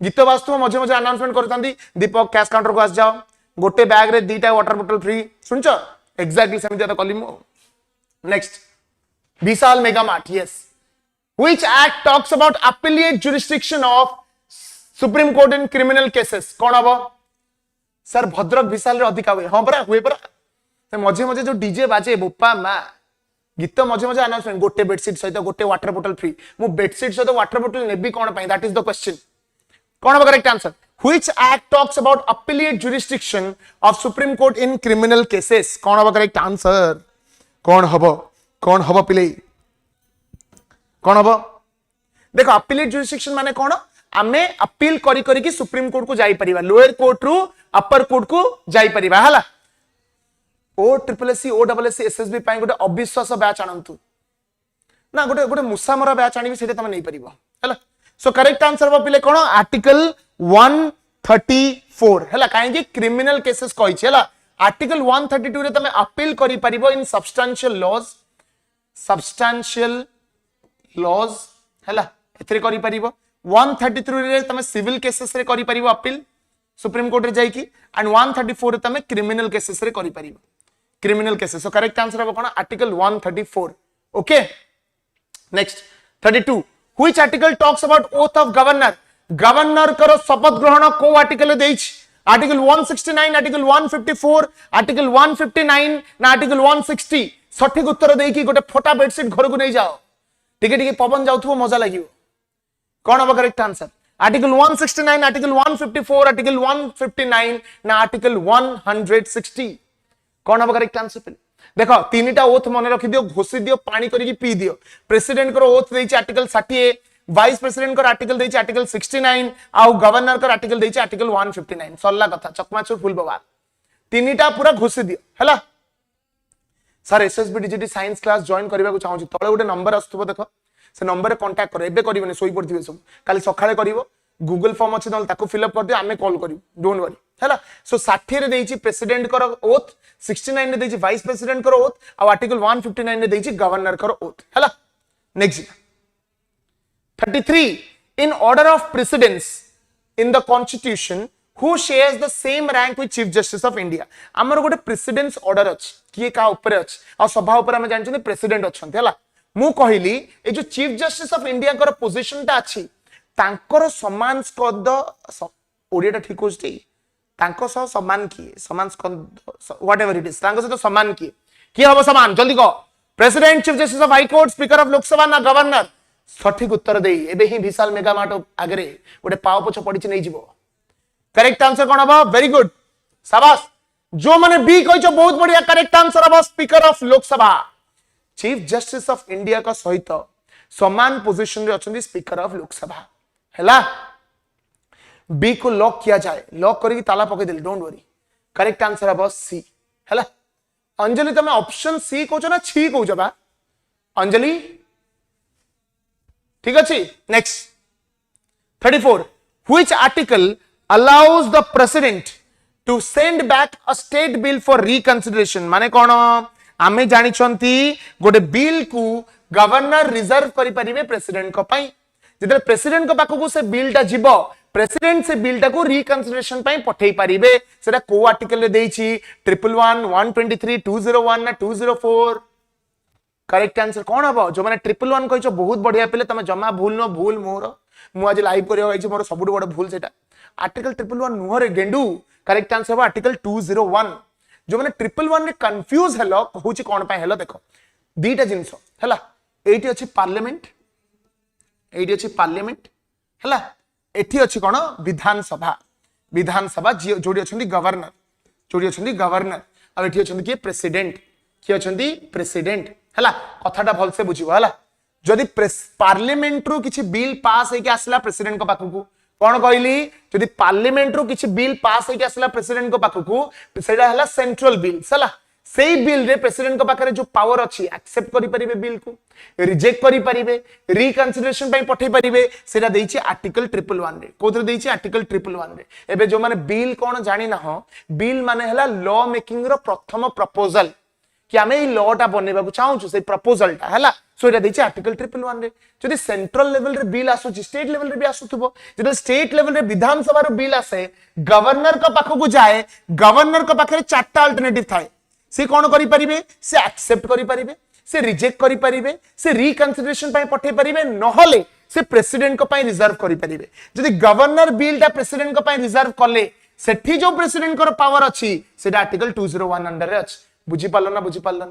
Speaker 1: गीत बाजथबो मझे मझे अनाउंसमेंट करतांदी दीपक कैश काउंटर को आस जाओ गोटे बैग रे दीटा वाटर बोतल फ्री सुनिछ एग्जैक्टली सेमिति तो कलिम next Vishal mega mart yes which act talks about appellate jurisdiction of supreme court in criminal cases कौन हम सर भद्रक विशाल रे अधिका हुए हाँ परा हुए परा मझे मझे जो डीजे बाजे बोपा मा गीत मझे मझे अनाउंसमेंट गोटे बेडशीट सहित गोटे वाटर बोतल फ्री मु बेडशीट सहित वाटर बोतल नेबी कौन पाई दैट इज द क्वेश्चन कौन हम correct answer which act talks about appellate jurisdiction of supreme court in criminal cases कौन हम करेक्ट आंसर कौन हबो पिले कौन हबो देखो अपीलेट जुरिस्डिक्शन माने कौन आमे अपील करी करी कि सुप्रीम कोर्ट को जाई परिबा लोअर कोर्ट रु अपर कोर्ट को जाई परिबा हला ओ ट्रिपल एससी ओ डबल एससी एसएसबी पाई गोटे अविश्वास बैच आणंतु ना गोटे गोटे मुसामरा बैच आनी सेटा तमे नै परिबो हला सो करेक्ट आंसर हो पिले कोन आर्टिकल 134 हला काहे कि क्रिमिनल केसेस कहि छै हला आर्टिकल 132 रे तमे अपील करि परिबो इन सब्सटेंशियल लॉज हला एथरे करि परिबो 133 रे तमे सिविल केसेस रे करि परिबो अपील सुप्रीम कोर्ट रे जाई की एंड 134 रे तमे क्रिमिनल केसेस रे करि परिबो criminal cases so correct answer हो कोन article 134 okay next 32 which article talks about oath of governor governor करो शपथ ग्रहण को आर्टिकल देइछ आर्टिकल 169 आर्टिकल 154 आर्टिकल 159 ना आर्टिकल 160 सठिक उत्तर देई कि गोटे फोटा बेडशीट घर को नहीं जाओ टिके टिके पवन जाउथबो मजा लागिवो कोन अब correct answer article 169 article 154 article 159 ना आर्टिकल 160 कोन अब करेक्ट आंसर देखो तीनटा ओथ मन रखि दियो घोसी दियो पानी करी पी दियो प्रेसिडेंट को ओथ देछि आर्टिकल 38 वाइस प्रेसिडेंट को आर्टिकल देछि आर्टिकल 69 आउ गवर्नर को आर्टिकल देछि आर्टिकल 159 सल्ला कथा चकमाचुर फुल बवाल तीनटा पूरा घोसी दियो हला sir SSB DGT science class join करबा को चाहू छी तळे गोटे नंबर आस्तबो देखो से नंबर रे कांटेक्ट कर एबे करबने सोई पड़थिबे सब काली सखाळे करिवो गूगल फॉर्म अछि नल ताको फिल अप कर दियो आमे कॉल करिवो डोंट वरी हला सो 60 रे देछि प्रेसिडेंट कर ओथ 69 रे देछि वाइस प्रेसिडेंट कर ओथ आ आर्टिकल 159 रे देछि गवर्नर कर ओथ हला next 33 in order of precedence in the constitution who shares the same rank with chief justice of india हमर गोटे precedence order अछि किए का ऊपर अछि आ सभा ऊपर हम जानछन प्रेसिडेंट अछंती हला मु कहिली ए जो चीफ जस्टिस ऑफ इंडिया कर पोजीशन ता अछि तांकर समान स्कद ओडिया ठीक होछि तांको सह समान किए समान स्कद व्हाटएवर इट इज तांको से तो समान किए हबो समान जल्दी कहो president chief justice of high court speaker of Lok Sabha ना गवर्नर सठिक उत्तर दे एबे ही विशाल मेगा मार्ट आगरे गोटे पाव पछ पडिछ नै जिवो करेक्ट आंसर कोन हबो वेरी गुड शाबाश जो माने बी कहिछो बहुत बढ़िया करेक्ट आंसर हबो speaker of Lok Sabha chief justice of India का सहित समान पोजीशन रे अछंती स्पीकर ऑफ लोकसभा हैला बी को लॉक किया जाए लॉक करके ताला पके देल डोंट वरी करेक्ट आंसर हबो सी हैला अंजलि तमे ऑप्शन सी कहछो ना छी कहछो बा अंजलि ठीक अछि next 34 which article allows the president to send back a state bill for reconsideration माने कोन आमे जानि छंती गोटे बिल को गवर्नर रिजर्व करि परिबे प्रेसिडेंट को पई जेते प्रेसिडेंट को पाखो से बिल ता जिवो प्रेसिडेंट से बिल टा को रिकंसिडरेशन पई पठेई परिबे सेटा को आर्टिकल रे देछि 111 123 201 ना 204 करेक्ट आंसर कोन हबो जो माने 111 कहिछो बहुत बढ़िया पिले तमे जमा भूल न भूल मोर मु आज लाइव करियो गाइछि मोर सबुड बड़ भूल सेटा आर्टिकल 111 नुह रे गेंडू करेक्ट आंसर हबो आर्टिकल 201 जो माने 111 रे कंफ्यूज हेलो कहूछि कोन पई हेलो देखो दीटा जिंस हला एठी अछि पार्लियामेंट हला एठी अछि कोन विधानसभा जोडी अछंती गवर्नर आ एठी अछंती के प्रेसिडेंट हला कथाटा भल से बुझिबो हला जदि पार्लियामेंट रू किछि बिल पास हे के आसला प्रेसिडेंट को पाखकू कोन कहली जदि पार्लियामेंट रू किछि बिल पास हे के आसला प्रेसिडेंट को पाखकू सेडा हला सेंट्रल बिल हला सेई बिल रे प्रेसिडेंट को पाखरे जो पावर अछि एक्सेप्ट करि परिबे बिल को रिजेक्ट करि परिबे रिकंसिडरेशन पई पठै परिबे सेटा देछि आर्टिकल 111 रे कोथरे देछि आर्टिकल 111 रे एबे जो माने बिल कोन जानि ना हो बिल माने हला लॉ मेकिंग रो प्रथम प्रपोजल कि आमे ई लॉ टा बनेबा को चाहू से प्रपोजल टा हला सो एटा देछि आर्टिकल 111 रे जदि सेंट्रल लेवल रे बिल आसु स्टेट लेवल रे भी आसुथबो जदि स्टेट लेवल रे विधानसभा रो बिल आसे गवर्नर को पाखो को जाए गवर्नर को पाखरे चारटा अल्टरनेटिव थाए से कोन करि परिबे से एक्सेप्ट करि परिबे से रिजेक्ट करि परिबे से रिकंसिडरेशन पई पठै परिबे नहले से प्रेसिडेंट को पई रिजर्व करि परिबे जदि गवर्नर बिल टा प्रेसिडेंट को पई रिजर्व करले सेठी जो प्रेसिडेंट को पावर अछि सेटा आर्टिकल 201 अंडर रे अछि बुझी पालो ना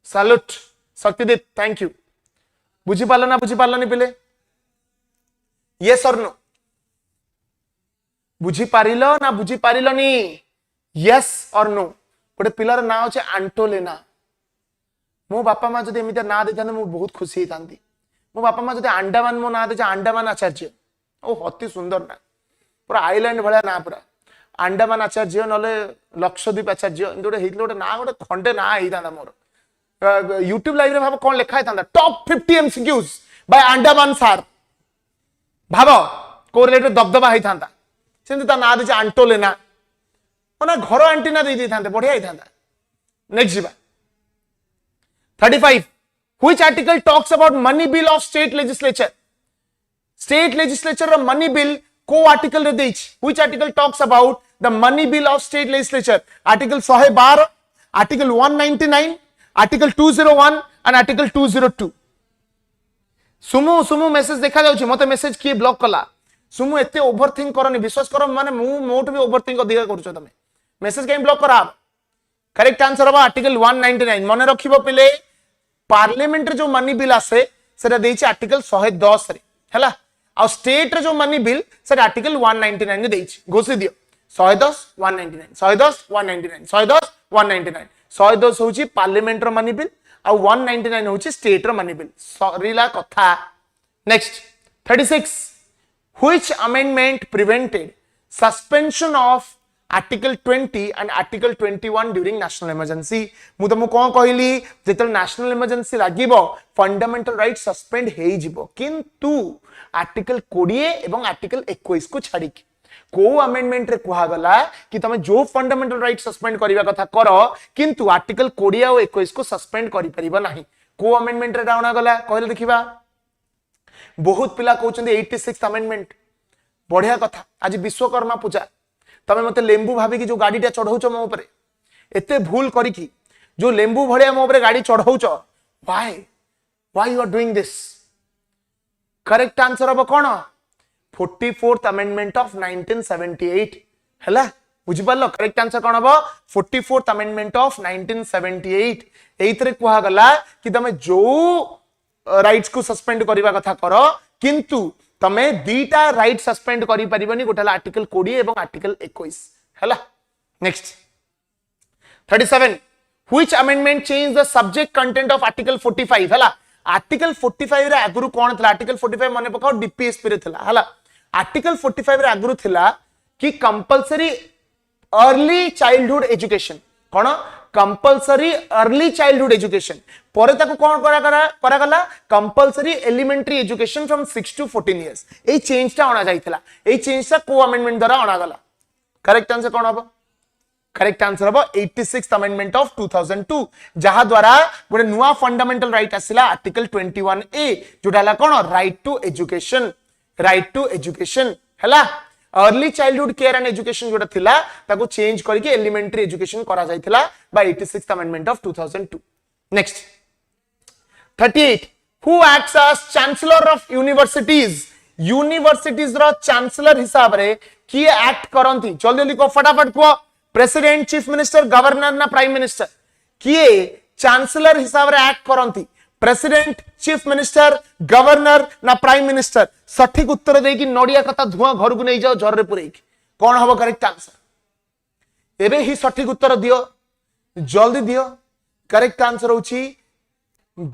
Speaker 1: सैल्यूट शक्तिदीप थैंक यू बुझी पालो पिले यस और नो बुझी पारिलो ना बुझी पारिलोनी यस और नो गोटे पिलार ना होचे आंटोलेना मो बापा माँ जदि एमितिया ना देथांते मु बहुत खुशी हेतांती मो बापा माँ जदि अंडमान मो ना देचे अंडमान आचार्य ओ अति सुंदर ना पूरा आइलैंड भलिया ना पूरा अंडमान आचार्य नले लक्षद्वीप आचार्य एंड गोटे हेतले गोटे ना गोटे खंडे ना हेई थांदा मोर यूट्यूब लाइव रे भाव कोन लिखा हेतांदा top 50 MCQs by Andaman sir भाव कोरिलेटेड दबदबा हेई थांदा सेंति ता ना दे आंटोलेना ओना घर एंटीना दे दी थांदे बढ़िया हेई थांदा नेक्स्ट जीवा 35 which article talks about money bill of state legislature state legislature ro money bill को आर्टिकल रे देछि which article talks about the money bill of state legislature article 112 article 199 article 201 and article 202 सुमु message देखा जाउछि मते मेसेज किए ब्लॉक कला सुमु एते ओवरथिंक करनी विश्वास करो माने मु मोट भी ओवरथिंक अधिक करूछो तमे मेसेज केम ब्लॉक करा करेक्ट आंसर होबा आर्टिकल 199 मने रखिबो पिले पार्लियामेंट रे जो मनी बिल आसे सेटा देछि आर्टिकल 110 रे हला आ स्टेट रे जो मनी बिल सेटा आर्टिकल 199 रे देछि घोषि दियो 110 199 110 199 110 199 110 होछि पार्लियामेंट रो मनी बिल आ 199 होछि स्टेट रो मनी बिल सरीला कथा next 36 which amendment prevented suspension of Article 20 and Article 21 during national emergency मु तुमको कोन कहली जेतल national emergency लागिबो fundamental right suspend हेई जिवो किंतु आर्टिकल 20 एवं आर्टिकल 21 को छाड़ी को अमेंडमेंट रे कुहा गला कि तमे जो फंडामेंटल राइट सस्पेंड करिवा कथा करो किंतु आर्टिकल 20 और 21 को सस्पेंड करि परिबा नाही को अमेंडमेंट रे डाउना गला कहले देखिबा बहुत पिला कहउचंदी 86th अमेंडमेंट बढ़िया कथा आज विश्वकर्मा पूजा तमे मते लेंबू भाबी कि जो गाडीटा चढ़ौचो मो ऊपर एते भूल करी कि जो लेंबू भड़िया मो ऊपर गाड़ी चढ़ौचो why you are doing this correct answer अब कोन 44th अमेंडमेंट ऑफ 1978 हला बुझि पालो करेक्ट आंसर कोन हबो 44th अमेंडमेंट ऑफ 1978 एइतरे कुहा गला कि तमे जो राइट्स को सस्पेंड करिवा कथा करो किंतु तमे दीटा राइट सस्पेंड करि परिबनी गोटला आर्टिकल 20 एवं आर्टिकल 21 हला next 37 which amendment changed the subject content of article 45 हला आर्टिकल 45 रे आगुरु कोन थला आर्टिकल 45 माने पकाओ डीपीएसपी रे थला हला आर्टिकल 45 रे आगुरु थला कि कंपलसरी अर्ली चाइल्डहुड एजुकेशन कोन कंपलसरी अर्ली चाइल्डहुड एजुकेशन परे ताको कोन करा गला compulsory elementary education from 6 to 14 years ए चेंजटा आना जाइतला ए चेंजटा को अमेंडमेंट द्वारा आना गला करेक्ट आंसर कोन हबो करेक्ट आंसर हबो 86th अमेंडमेंट ऑफ 2002 जहा द्वारा गोटे नुवा फंडामेंटल राइट आसिला आर्टिकल 21A जोडाला कोन राइट टू एजुकेशन हला early childhood care and education जोटा थिला ताको चेंज करके एलिमेंटरी एजुकेशन करा जाइथिला by 86th amendment of 2002 next 38 who acts as chancellor of universities रो चांसलर हिसाब रे की एक्ट करंती जल्दी जल्दी को फटाफट को प्रेसिडेंट चीफ मिनिस्टर गवर्नर ना प्राइम मिनिस्टर किए चांसलर हिसाब रे एक्ट करंती प्रेसिडेंट चीफ मिनिस्टर गवर्नर ना प्राइम मिनिस्टर सठिक उत्तर दे कि नडिया कथा धुआं घर को नहीं जाओ जर रे पुरै कोन हबो करेक्ट आंसर एबे ही सठिक उत्तर दियो जल्दी दियो करेक्ट आंसर होची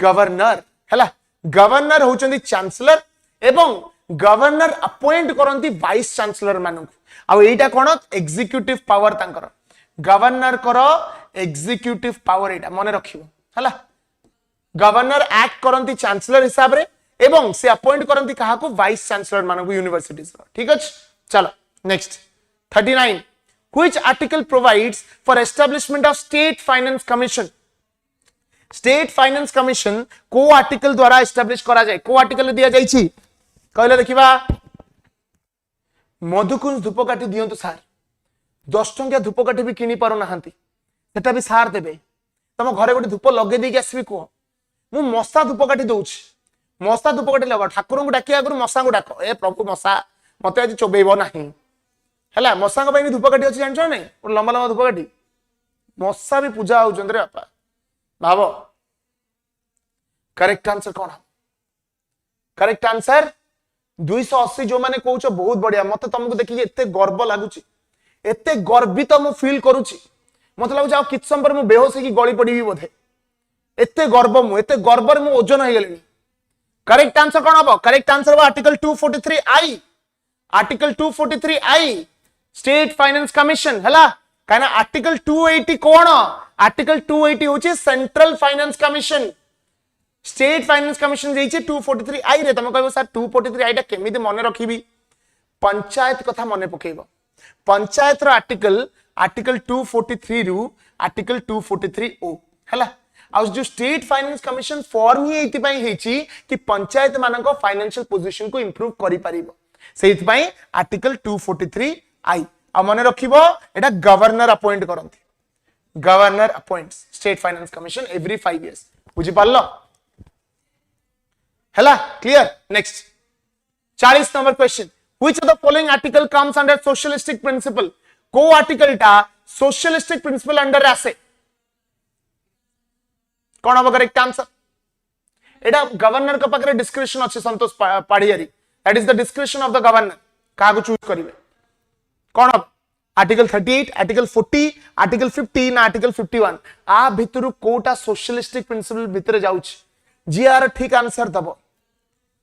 Speaker 1: गवर्नर हला गवर्नर होचंदी चांसलर एवं गवर्नर अपॉइंट करंती वाइस चांसलर मानू आ एटा कोन एग्जीक्यूटिव पावर तांकर गवर्नर करो एग्जीक्यूटिव पावर एटा मने रखिबो हला गवर्नर एक्ट करंती चांसलर हिसाब रे एवं से अपॉइंट करंती कहा को वाइस चांसलर मानू यूनिवर्सिटीज ठीक अछि चलो next 39 which article provides for establishment of state finance commission state finance commission को आर्टिकल द्वारा एस्टैब्लिश करा जाय को आर्टिकल दिया जाय छी कहले देखिबा मधुकुंज धूपकाठी दियंतु सार 10 टंकिया धूपकाठी भी किनी पारो नाहंती सेटा भी सार देबे तम घरे गोटे धूप लगे देकी आसबी को मु मसा धूपकाठी दउछि मसा धूपकाठी लगा ठाकुर को डाकी आगु मसा को डाको ए प्रभु मसा मते आज चोबेइबो नाही हला मसा को पई धूपकाठी अछि जानछो नै लंबा लंबा धूपकाठी मसा भी पूजा हो चंद्रे बापा भावो करेक्ट आंसर कौन करेक्ट आंसर 280 जो माने कहउछ बहुत बढ़िया मते तुमको देखि एते गर्व लागुची एते गर्वित मु फील करूची मते लागुछ आ किछ समय पर मु बेहोश की गली पड़ीबी बोधे एते गर्व रे मु ओजन हो गेलेनी करेक्ट आंसर कौन हबो करेक्ट आंसर हबो article 243 I state finance commission हला कहना आर्टिकल 280 कोन आर्टिकल 280 होची central finance commission state finance commission जेइचे 243 आई रे तमे कहबो सर 243 आईटा केमिति मने रखिबी पंचायत कथा मने पकेइबो पंचायत रो आर्टिकल 243 रु आर्टिकल 243 ओ हला आ जो स्टेट फाइनेंस कमिशन फॉर्म ही एति पई हेची कि पंचायत मानको फाइनेंशियल पोजीशन को इंप्रूव करि परिबो सेति पई आर्टिकल 243 आई आ मने रखिबो एटा गवर्नर अपॉइंट करंती governor appoints state finance commission every 5 years बुझी पारलो हला clear next 40 number question which of the following article comes under socialistic principle को आर्टिकल टा सोशलिस्टिक प्रिंसिपल अंडर आसे कौन हम करेक्ट आंसर एटा गवर्नर का पाखरे डिस्क्रिप्शन अच्छे Santosh Padiyari that is the description of the governor का को चूज करिवे कौन हम आर्टिकल 38 आर्टिकल 40 आर्टिकल 50 ना आर्टिकल 51 आ भितरु कोटा सोशलिस्टिक प्रिंसिपल भितर जाउछ जीआर ठीक आंसर दबो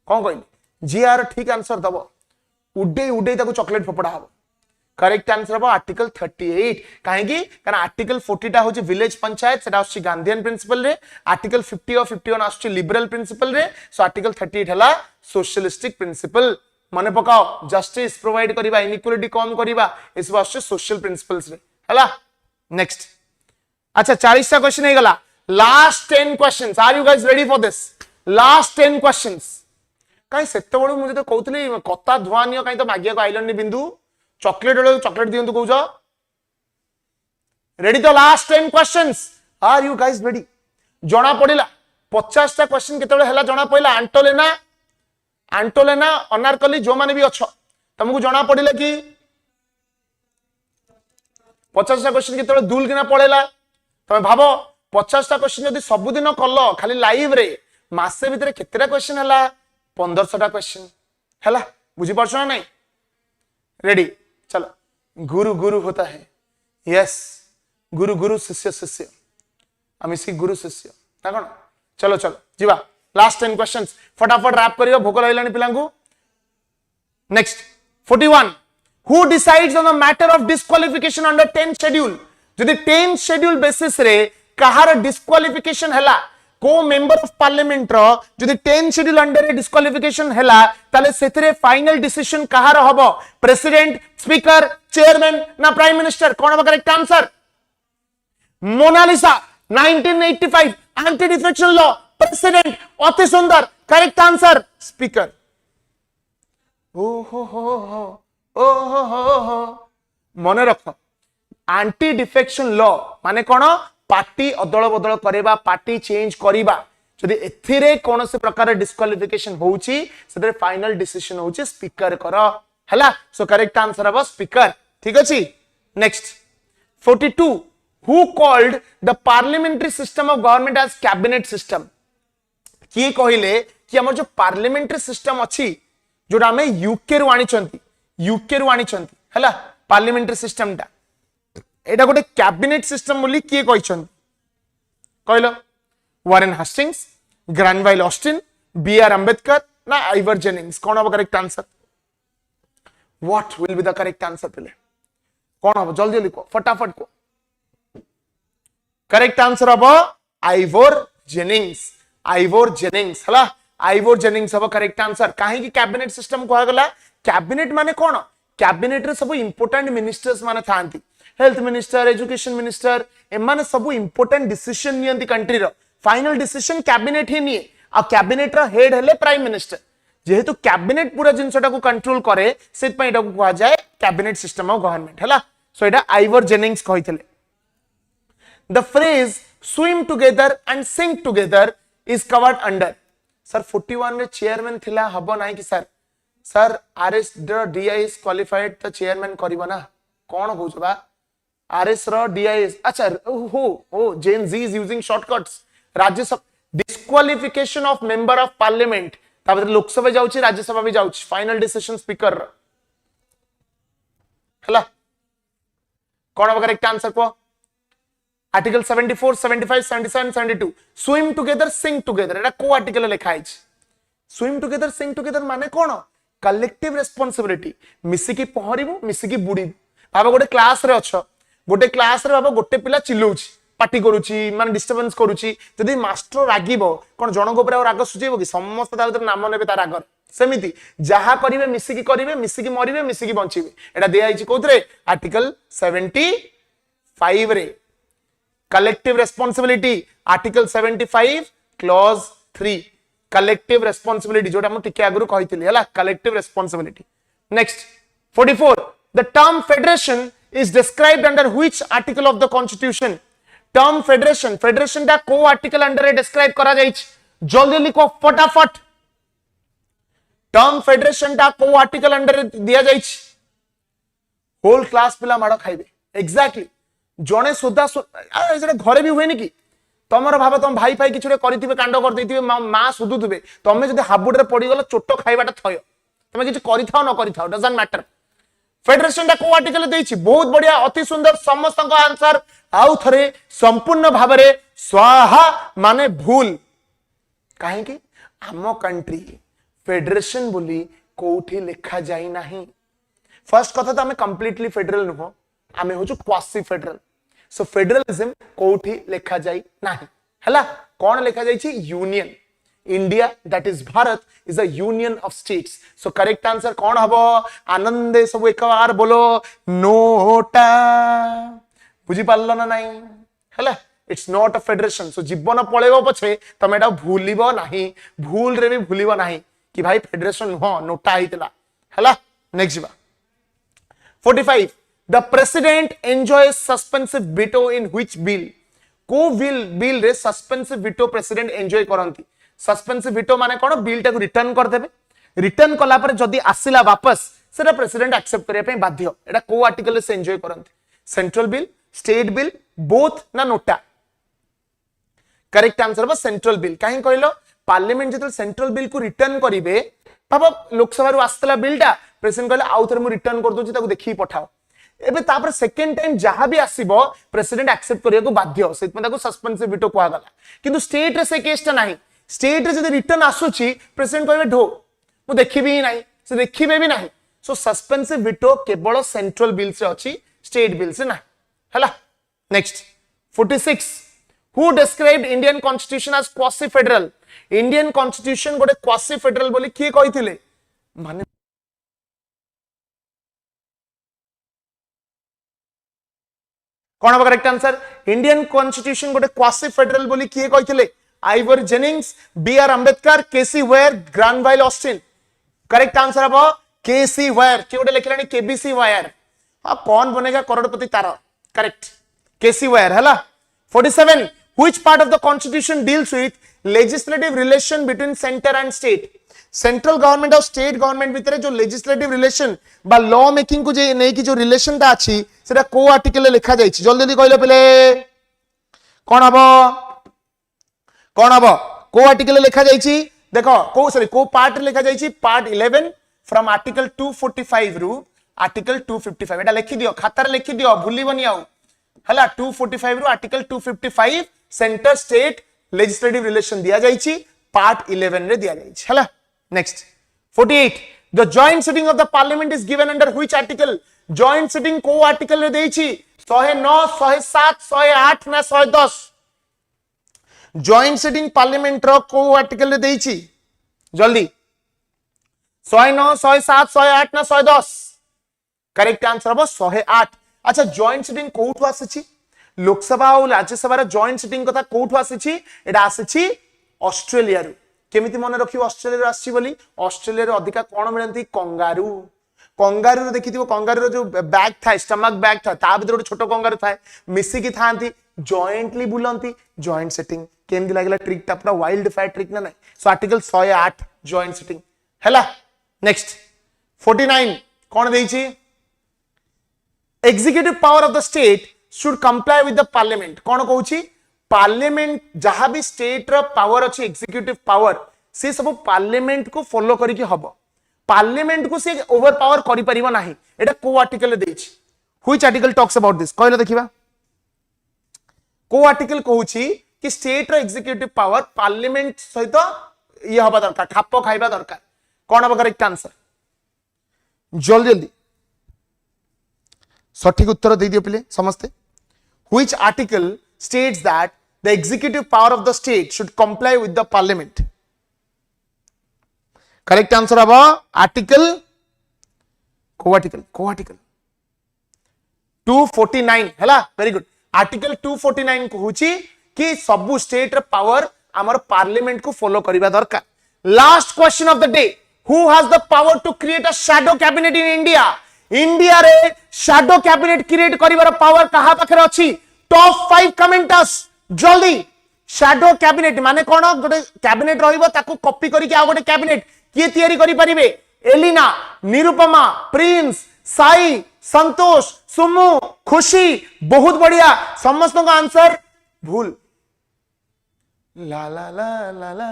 Speaker 1: कौन कहली जीआर ठीक आंसर दबो उडे उडे ताको चॉकलेट फोपड़ा हबो करेक्ट आंसर हबो आर्टिकल 38 काहेकी कारण आर्टिकल 40 टा होची विलेज पंचायत सेटा होची गांधीयन प्रिंसिपल रे आर्टिकल 50 और 51 आछी लिबरल प्रिंसिपल रे सो आर्टिकल 38 हला सोशलिस्टिक प्रिंसिपल माने पकाओ जस्टिस प्रोवाइड करिबा इनइक्वालिटी कम करिबा इस वास्ते सोशल प्रिंसिपल्स रे हला नेक्स्ट अच्छा 40 टा क्वेश्चन हे गला last 10 questions are you guys ready for this last 10 questions काई सेते बडू मुझे तो कहतली कता धुआनियो काई तो मागिया को आइलनी बिंदु चॉकलेट दियंतु कहउछ रेडी तो last 10 questions are you guys ready जणा पड़िला 50 टा क्वेश्चन केतबे हला जणा पइला आंटोलेना अनारकली जो माने भी अच्छो तुमको जणा पड़िला कि 50 टा क्वेश्चन केतबे दूल किना पड़ेला तमे भाबो 50 टा क्वेश्चन यदि सब दिन कलो खाली लाइव रे मासे भीतर केतेटा क्वेश्चन हला 1500 टा क्वेश्चन हला बुझी परछो ना नहीं रेडी चलो गुरु गुरु होता है यस गुरु गुरु शिष्य शिष्य आम सी गुरु शिष्य ना कौन चलो चलो जीवा लास्ट 10 क्वेश्चंस फटाफट रैप करियो भोक लागिलानी पिलांगु next 41 who decides on the matter of disqualification under 10th schedule जदि 10th शेड्यूल बेसिस रे कहार डिस्क्वालिफिकेशन हला को मेंबर ऑफ पार्लियामेंट रो जदि 10th शेड्यूल अंडर डिस्क्वालिफिकेशन हला ताले सेथरे फाइनल डिसीजन कहार हबो प्रेसिडेंट स्पीकर चेयरमैन ना प्राइम मिनिस्टर कोन हबो correct answer Monalisa 1985 anti defection law president अति सुंदर करेक्ट आंसर स्पीकर ओ हो मन रख एंटी डिफेक्शन लॉ माने कोन पार्टी अदल बदल करबा पार्टी चेंज करबा जदि एथिरे कोनसे प्रकार डिस्क्वालिफिकेशन होउची सेदरे फाइनल डिसीजन होउची स्पीकर करो हला सो करेक्ट आंसर हबो स्पीकर ठीक अछि next 42 who called the parliamentary system of government as cabinet system किए कहिले कि हमर जो पार्लियामेंट्री सिस्टम अछि जोडा हमें यूके रु आनी चंती हला पार्लियामेंट्री सिस्टम टा एटा गोटे कैबिनेट सिस्टम बोली किए कहिसंती कहलो Warren Hastings Granville Austin B R Ambedkar ना आइवर जेनिंग्स कौन हबो correct answer what will be the correct answer पिले कौन हबो जल्दी लिखो फटाफट को करेक्ट आंसर हबो आइवर जेनिंग्स हला आइवर जेनिंग्स हबो करेक्ट आंसर काहे कि कैबिनेट सिस्टम कहा गला कैबिनेट माने कोन कैबिनेट रे सब इंपोर्टेंट मिनिस्टर्स माने थांती हेल्थ मिनिस्टर एजुकेशन मिनिस्टर एमाने सब इंपोर्टेंट डिसीजन नियंती कंट्री रो फाइनल डिसीजन कैबिनेट ही निये आ कैबिनेट रो हेड हेले प्राइम मिनिस्टर जेहेतु कैबिनेट पूरा जिनसटा को कंट्रोल करे सेत पई एटा को कहा जाय कैबिनेट सिस्टम ऑफ गवर्नमेंट हला सो एटा आइवर जेनिंग्स कहितले the phrase swim together and sink together is covered under sir 41 रे चेयरमैन थिला हबो नाही कि sir RS DI is qualified the chairman करिबो ना कोन कहउछ बा आरएस रो डीआईएस अच्छा हो Gen Z is using shortcuts Rajya Sabha disqualification of member of parliament तापर लोकसभा जाउची राज्यसभा भी जाउची फाइनल डिसीजन स्पीकर हला कोन हबो करेक्ट आंसर को article 74 75 77 72 swim together sink together एटा को आर्टिकल लिखा है स्विम टुगेदर सिंक टुगेदर माने कोन कलेक्टिव रिस्पांसिबिलिटी मिसिकी पहरिबो मिसिकी बुडीबो भाव गोटे क्लास रे अच्छ गोटे क्लास रे भाव गोटे पिला चिल्लाउछि पार्टी करूछि माने डिस्टर्बेंस करूछि जदि मास्टर रागिबो कोन जनक ऊपर राग सुझेबो कि समस्त ता भीतर नाम नेबे तार राग सेमिति जहा करिवे मिसिकी मरिवे मिसिकी बंचिबे एटा दिया आइछि कोथरे आर्टिकल 75 रे collective responsibility article 75 clause 3 collective responsibility जोटा हम टिके आगु कहितली हला collective responsibility next 44 the term federation is described under which article of the constitution term federation ता को आर्टिकल अंडर डिस्क्राइब करा जाइछ जल्दी लिखो फटाफट टर्म फेडरेशन ता को आर्टिकल अंडर दिया जाइछ होल क्लास पिला माड़ खाइबे एग्जैक्टली जणे सुधा जेटा घरे भी हुएनी कि तमर भाव तुम भाई फाई किछुरे करिथिबे कांड कर दैथिबे मां सुधुथिबे तमे जदि हाबुडरे पड़ी गलो चोट खाइबाटा थय तमे किछ करिथाओ न करिथाओ डजंट मैटर फेडरेशन ता को आर्टिकल देछि बहुत बढ़िया अति सुंदर समस्त का आंसर आउ थरे संपूर्ण भाबरे स्वाहा माने भूल काहे कि आम कंट्री फेडरेशन बोली कोठी लिखा जाई नाही फर्स्ट कथा तो हमें कंप्लीटली फेडरल नुह आमे होछु क्वासी फेडरल सो फेडरलिज्म कोठी लिखा जाई नाही हला कोन लिखा जाई छी union India that is Bharat is a union of states so correct answer कौन हबो आनंदे सब एक बार बोलो नोटा बुझी पारलो ना नहीं हला इट्स नॉट अ फेडरेशन सो जीवन पळेबो पछे तमे एटा भूलिबो नाही भूल रे भी भूलिबो नाही कि भाई फेडरेशन हो नोटा आइतला हला नेक्स्ट बा 45 the president enjoys suspensive veto in which bill को बिल रे suspensive veto president enjoy करंती सस्पेंसिव वीटो माने कोन बिल टाको रिटर्न कर देबे रिटर्न कला पर जदी आसिला वापस सेटा प्रेसिडेंट एक्सेप्ट करिया पे बाध्य एटा को आर्टिकल से एन्जॉय करंती central bill state bill both ना नोटा करेक्ट आंसर बस सेंट्रल बिल काहे कहलो पार्लियामेंट जतल सेंट्रल बिल को रिटर्न करिवे बाबा लोकसभा रु आस्तला बिलटा प्रेसिडेंट कहले आउ थरे मु रिटर्न कर दोची ताको देखि पठाओ एबे तापर सेकंड टाइम जहां भी आसीबो प्रेसिडेंट एक्सेप्ट करिया को बाध्य सेत में ताको सस्पेंसिव वीटो कोआ गला किंतु स्टेट रे से केसटा नाही स्टेट रे जदि रिटर्न आसुची प्रेसिडेंट कहबे ढो मु देखिबी ही नाही से देखिबे भी नाही सो सस्पेंसिव वीटो केवल सेंट्रल बिल से अछि स्टेट बिल से नाही हला next 46 who described Indian constitution as quasi federal Indian constitution गोटे क्वासी फेडरल बोली किए कहिथिले माने कोन करेक्ट आंसर इंडियन कॉन्स्टिट्यूशन गोटे क्वासी फेडरल बोली किए कहिथिले Ivor Jennings B R. Ambedkar K C Wheare Granville Austin correct answer अब केसी वेयर के गोटे लिखलानी केबीसी वेयर हां कौन बनेगा करोड़पति तारा करेक्ट केसी वेयर हला 47 which part of the constitution deals with legislative relation between centre and state central government और स्टेट गवर्नमेंट भितर जो लेजिस्लेटिव रिलेशन बा लॉ मेकिंग को जे नै कि जो रिलेशन ता अछि सेटा को आर्टिकल लिखा जाइछि जल्दी जल्दी कहले पले कोन हबो कौन हम को आर्टिकल लिखा जाइछि देखो को सॉरी को पार्ट लिखा जाइछि पार्ट 11 फ्रॉम आर्टिकल 245 रु आर्टिकल 255 एटा लिखि दियो खातार लिखि दियो भूलिबनी आउ हला 245 रु article 255 centre state legislative relation दिया जाइछि पार्ट 11 रे दिया जाइछि हला next 48 the joint sitting of the parliament is given under which article joint sitting को आर्टिकल रे देइछि 109 107 108 ना 110 जॉइंट सिटिंग पार्लियामेंट रो को आर्टिकल रे देइछि जल्दी 109 107 108 ना 110 करेक्ट आंसर हो 108 अच्छा जॉइंट सिटिंग कोठु आसीछि लोकसभा और राज्यसभा रो जॉइंट सिटिंग कथा कोठु आसीछि एटा आसीछि ऑस्ट्रेलिया रो केमिति मन रखियो ऑस्ट्रेलिया रो आसीछि बोली ऑस्ट्रेलिया रो अधिका कोन मिलंती कंगारू कंगारू देखिथिबो कंगारू रो जो बैग था स्टमक बैग था ता भीतर छोट कंगारू था मिसी की थांती जॉइंटली बुलंती जॉइंट सिटिंग केमदी लागला ट्रिक ता पूरा वाइल्ड फायर ट्रिक ना नहीं सो आर्टिकल 108 जॉइंट सिटिंग हैला नेक्स्ट 49 कोन देइछि executive power of the state should comply with the parliament कोन कहूछि पार्लियामेंट जहां भी स्टेट रो पावर अछि एग्जीक्यूटिव पावर से सब पार्लियामेंट को फॉलो करी कि हबो पार्लियामेंट को से ओवर पावर करि परिबो नाही एटा को आर्टिकल देइछि which article talks about this कहलो देखिबा को आर्टिकल कहूछि कि स्टेट रो एग्जीक्यूटिव पावर पार्लियामेंट सहित ये हबा दरकार खाप खाइबा दरकार कोन हबा करेक्ट आंसर जल्दी जल्दी सठिक उत्तर दे दियो पिले समस्ते which article states that the executive power of the state should comply with the parliament correct answer अब आर्टिकल को आर्टिकल 249 हैला वेरी गुड आर्टिकल 249 कहूची कि सबु स्टेट रे पावर हमर पार्लियामेंट को फॉलो करिबा दरकार last question of the day who has the power to create a shadow cabinet in India India रे शैडो कैबिनेट क्रिएट करिबार पावर कहा पाखरे अछि टॉप 5 कमेंटर्स जल्दी शैडो कैबिनेट माने कोन गोटे कैबिनेट रहिबो ताको कॉपी करी के आ गोटे कैबिनेट किए तयारी करि परिबे एलिना निरुपमा प्रिंस साई संतोष सुमु खुशी बहुत बढ़िया समस्त का आंसर भूल ला ला ला ला ला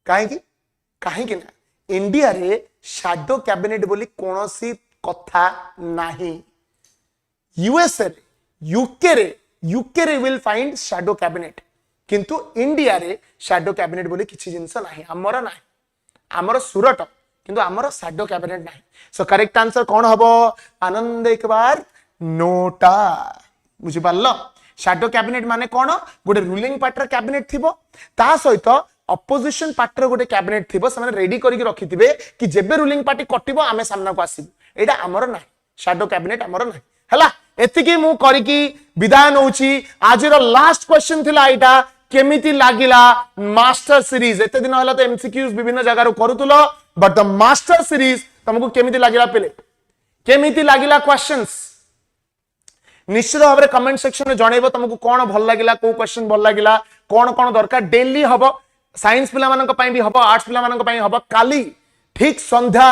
Speaker 1: कहीं ना इंडिया रे शैडो कैबिनेट बोली कोनोसी कथा नाही यूएसए रे यूके रे विल फाइंड शैडो कैबिनेट किंतु इंडिया रे शैडो कैबिनेट बोली किछि जिंस नाही हमर सुरट किंतु हमर शैडो कैबिनेट नाही सो करेक्ट आंसर कौन हबो आनंद एक बार नोटा बुझि पारलो शैडो कैबिनेट माने कोन गोटे रूलिंग पार्टी कैबिनेट थिबो ता सहित अपोजिशन पार्टी गोटे कैबिनेट थिबो से माने रेडी करिक रखिथिबे कि जेबे रूलिंग पार्टी कटिबो आमे सामना को आसीबो एटा हमर नाही शैडो कैबिनेट हमर नाही हला एतिकी मु करिकी विदाय नउची आजिर लास्ट क्वेश्चन थिला एटा केमिति लागिला मास्टर सीरीज एते दिन हला तो एमसीक्यूज विभिन्न जगह रो करूतलो बट द मास्टर सीरीज तुमको केमिति लागिला पेले केमिति लागिला क्वेश्चंस निश्चित भाव कमेंट सेक्शन में जणैबो तुमको कोन भल लागिला को क्वेश्चन भल लागिला कोन कोन दरकार डेली हबो साइंस पिला मानन पई भी हबो आर्ट्स पिला मानन पई हबो काली ठीक संध्या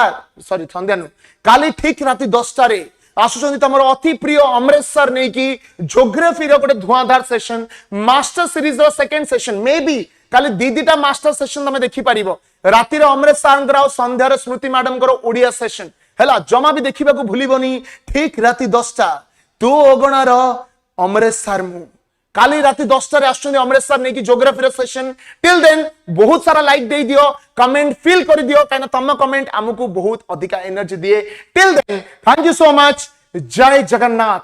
Speaker 1: नु काली ठीक राति 10टा रे आसुचंदी तमरो अति प्रिय अमरेश सर नै कि ज्योग्राफी रो गोटे धुआंधार सेशन मास्टर सीरीज रो second session may be Kali दीदीटा मास्टर सेशन तमे देखि परिबो राति रे अमरेश सर ग्राउ संध्या रे स्मृति मैडम करो ओडिया सेशन हैला जमा भी देखिबा को भूलिबोनी ठीक राति 10टा तो अगणार अमरेश सर मु काली राति 10टा रे आसुचंदी अमरेश सर नै कि ज्योग्राफी रो सेशन टिल देन बहुत सारा लाइक दे दियो कमेंट फील कर दियो काना तम कमेंट हमकु बहुत अधिका एनर्जी दिए till then thank you so much जय जगन्नाथ।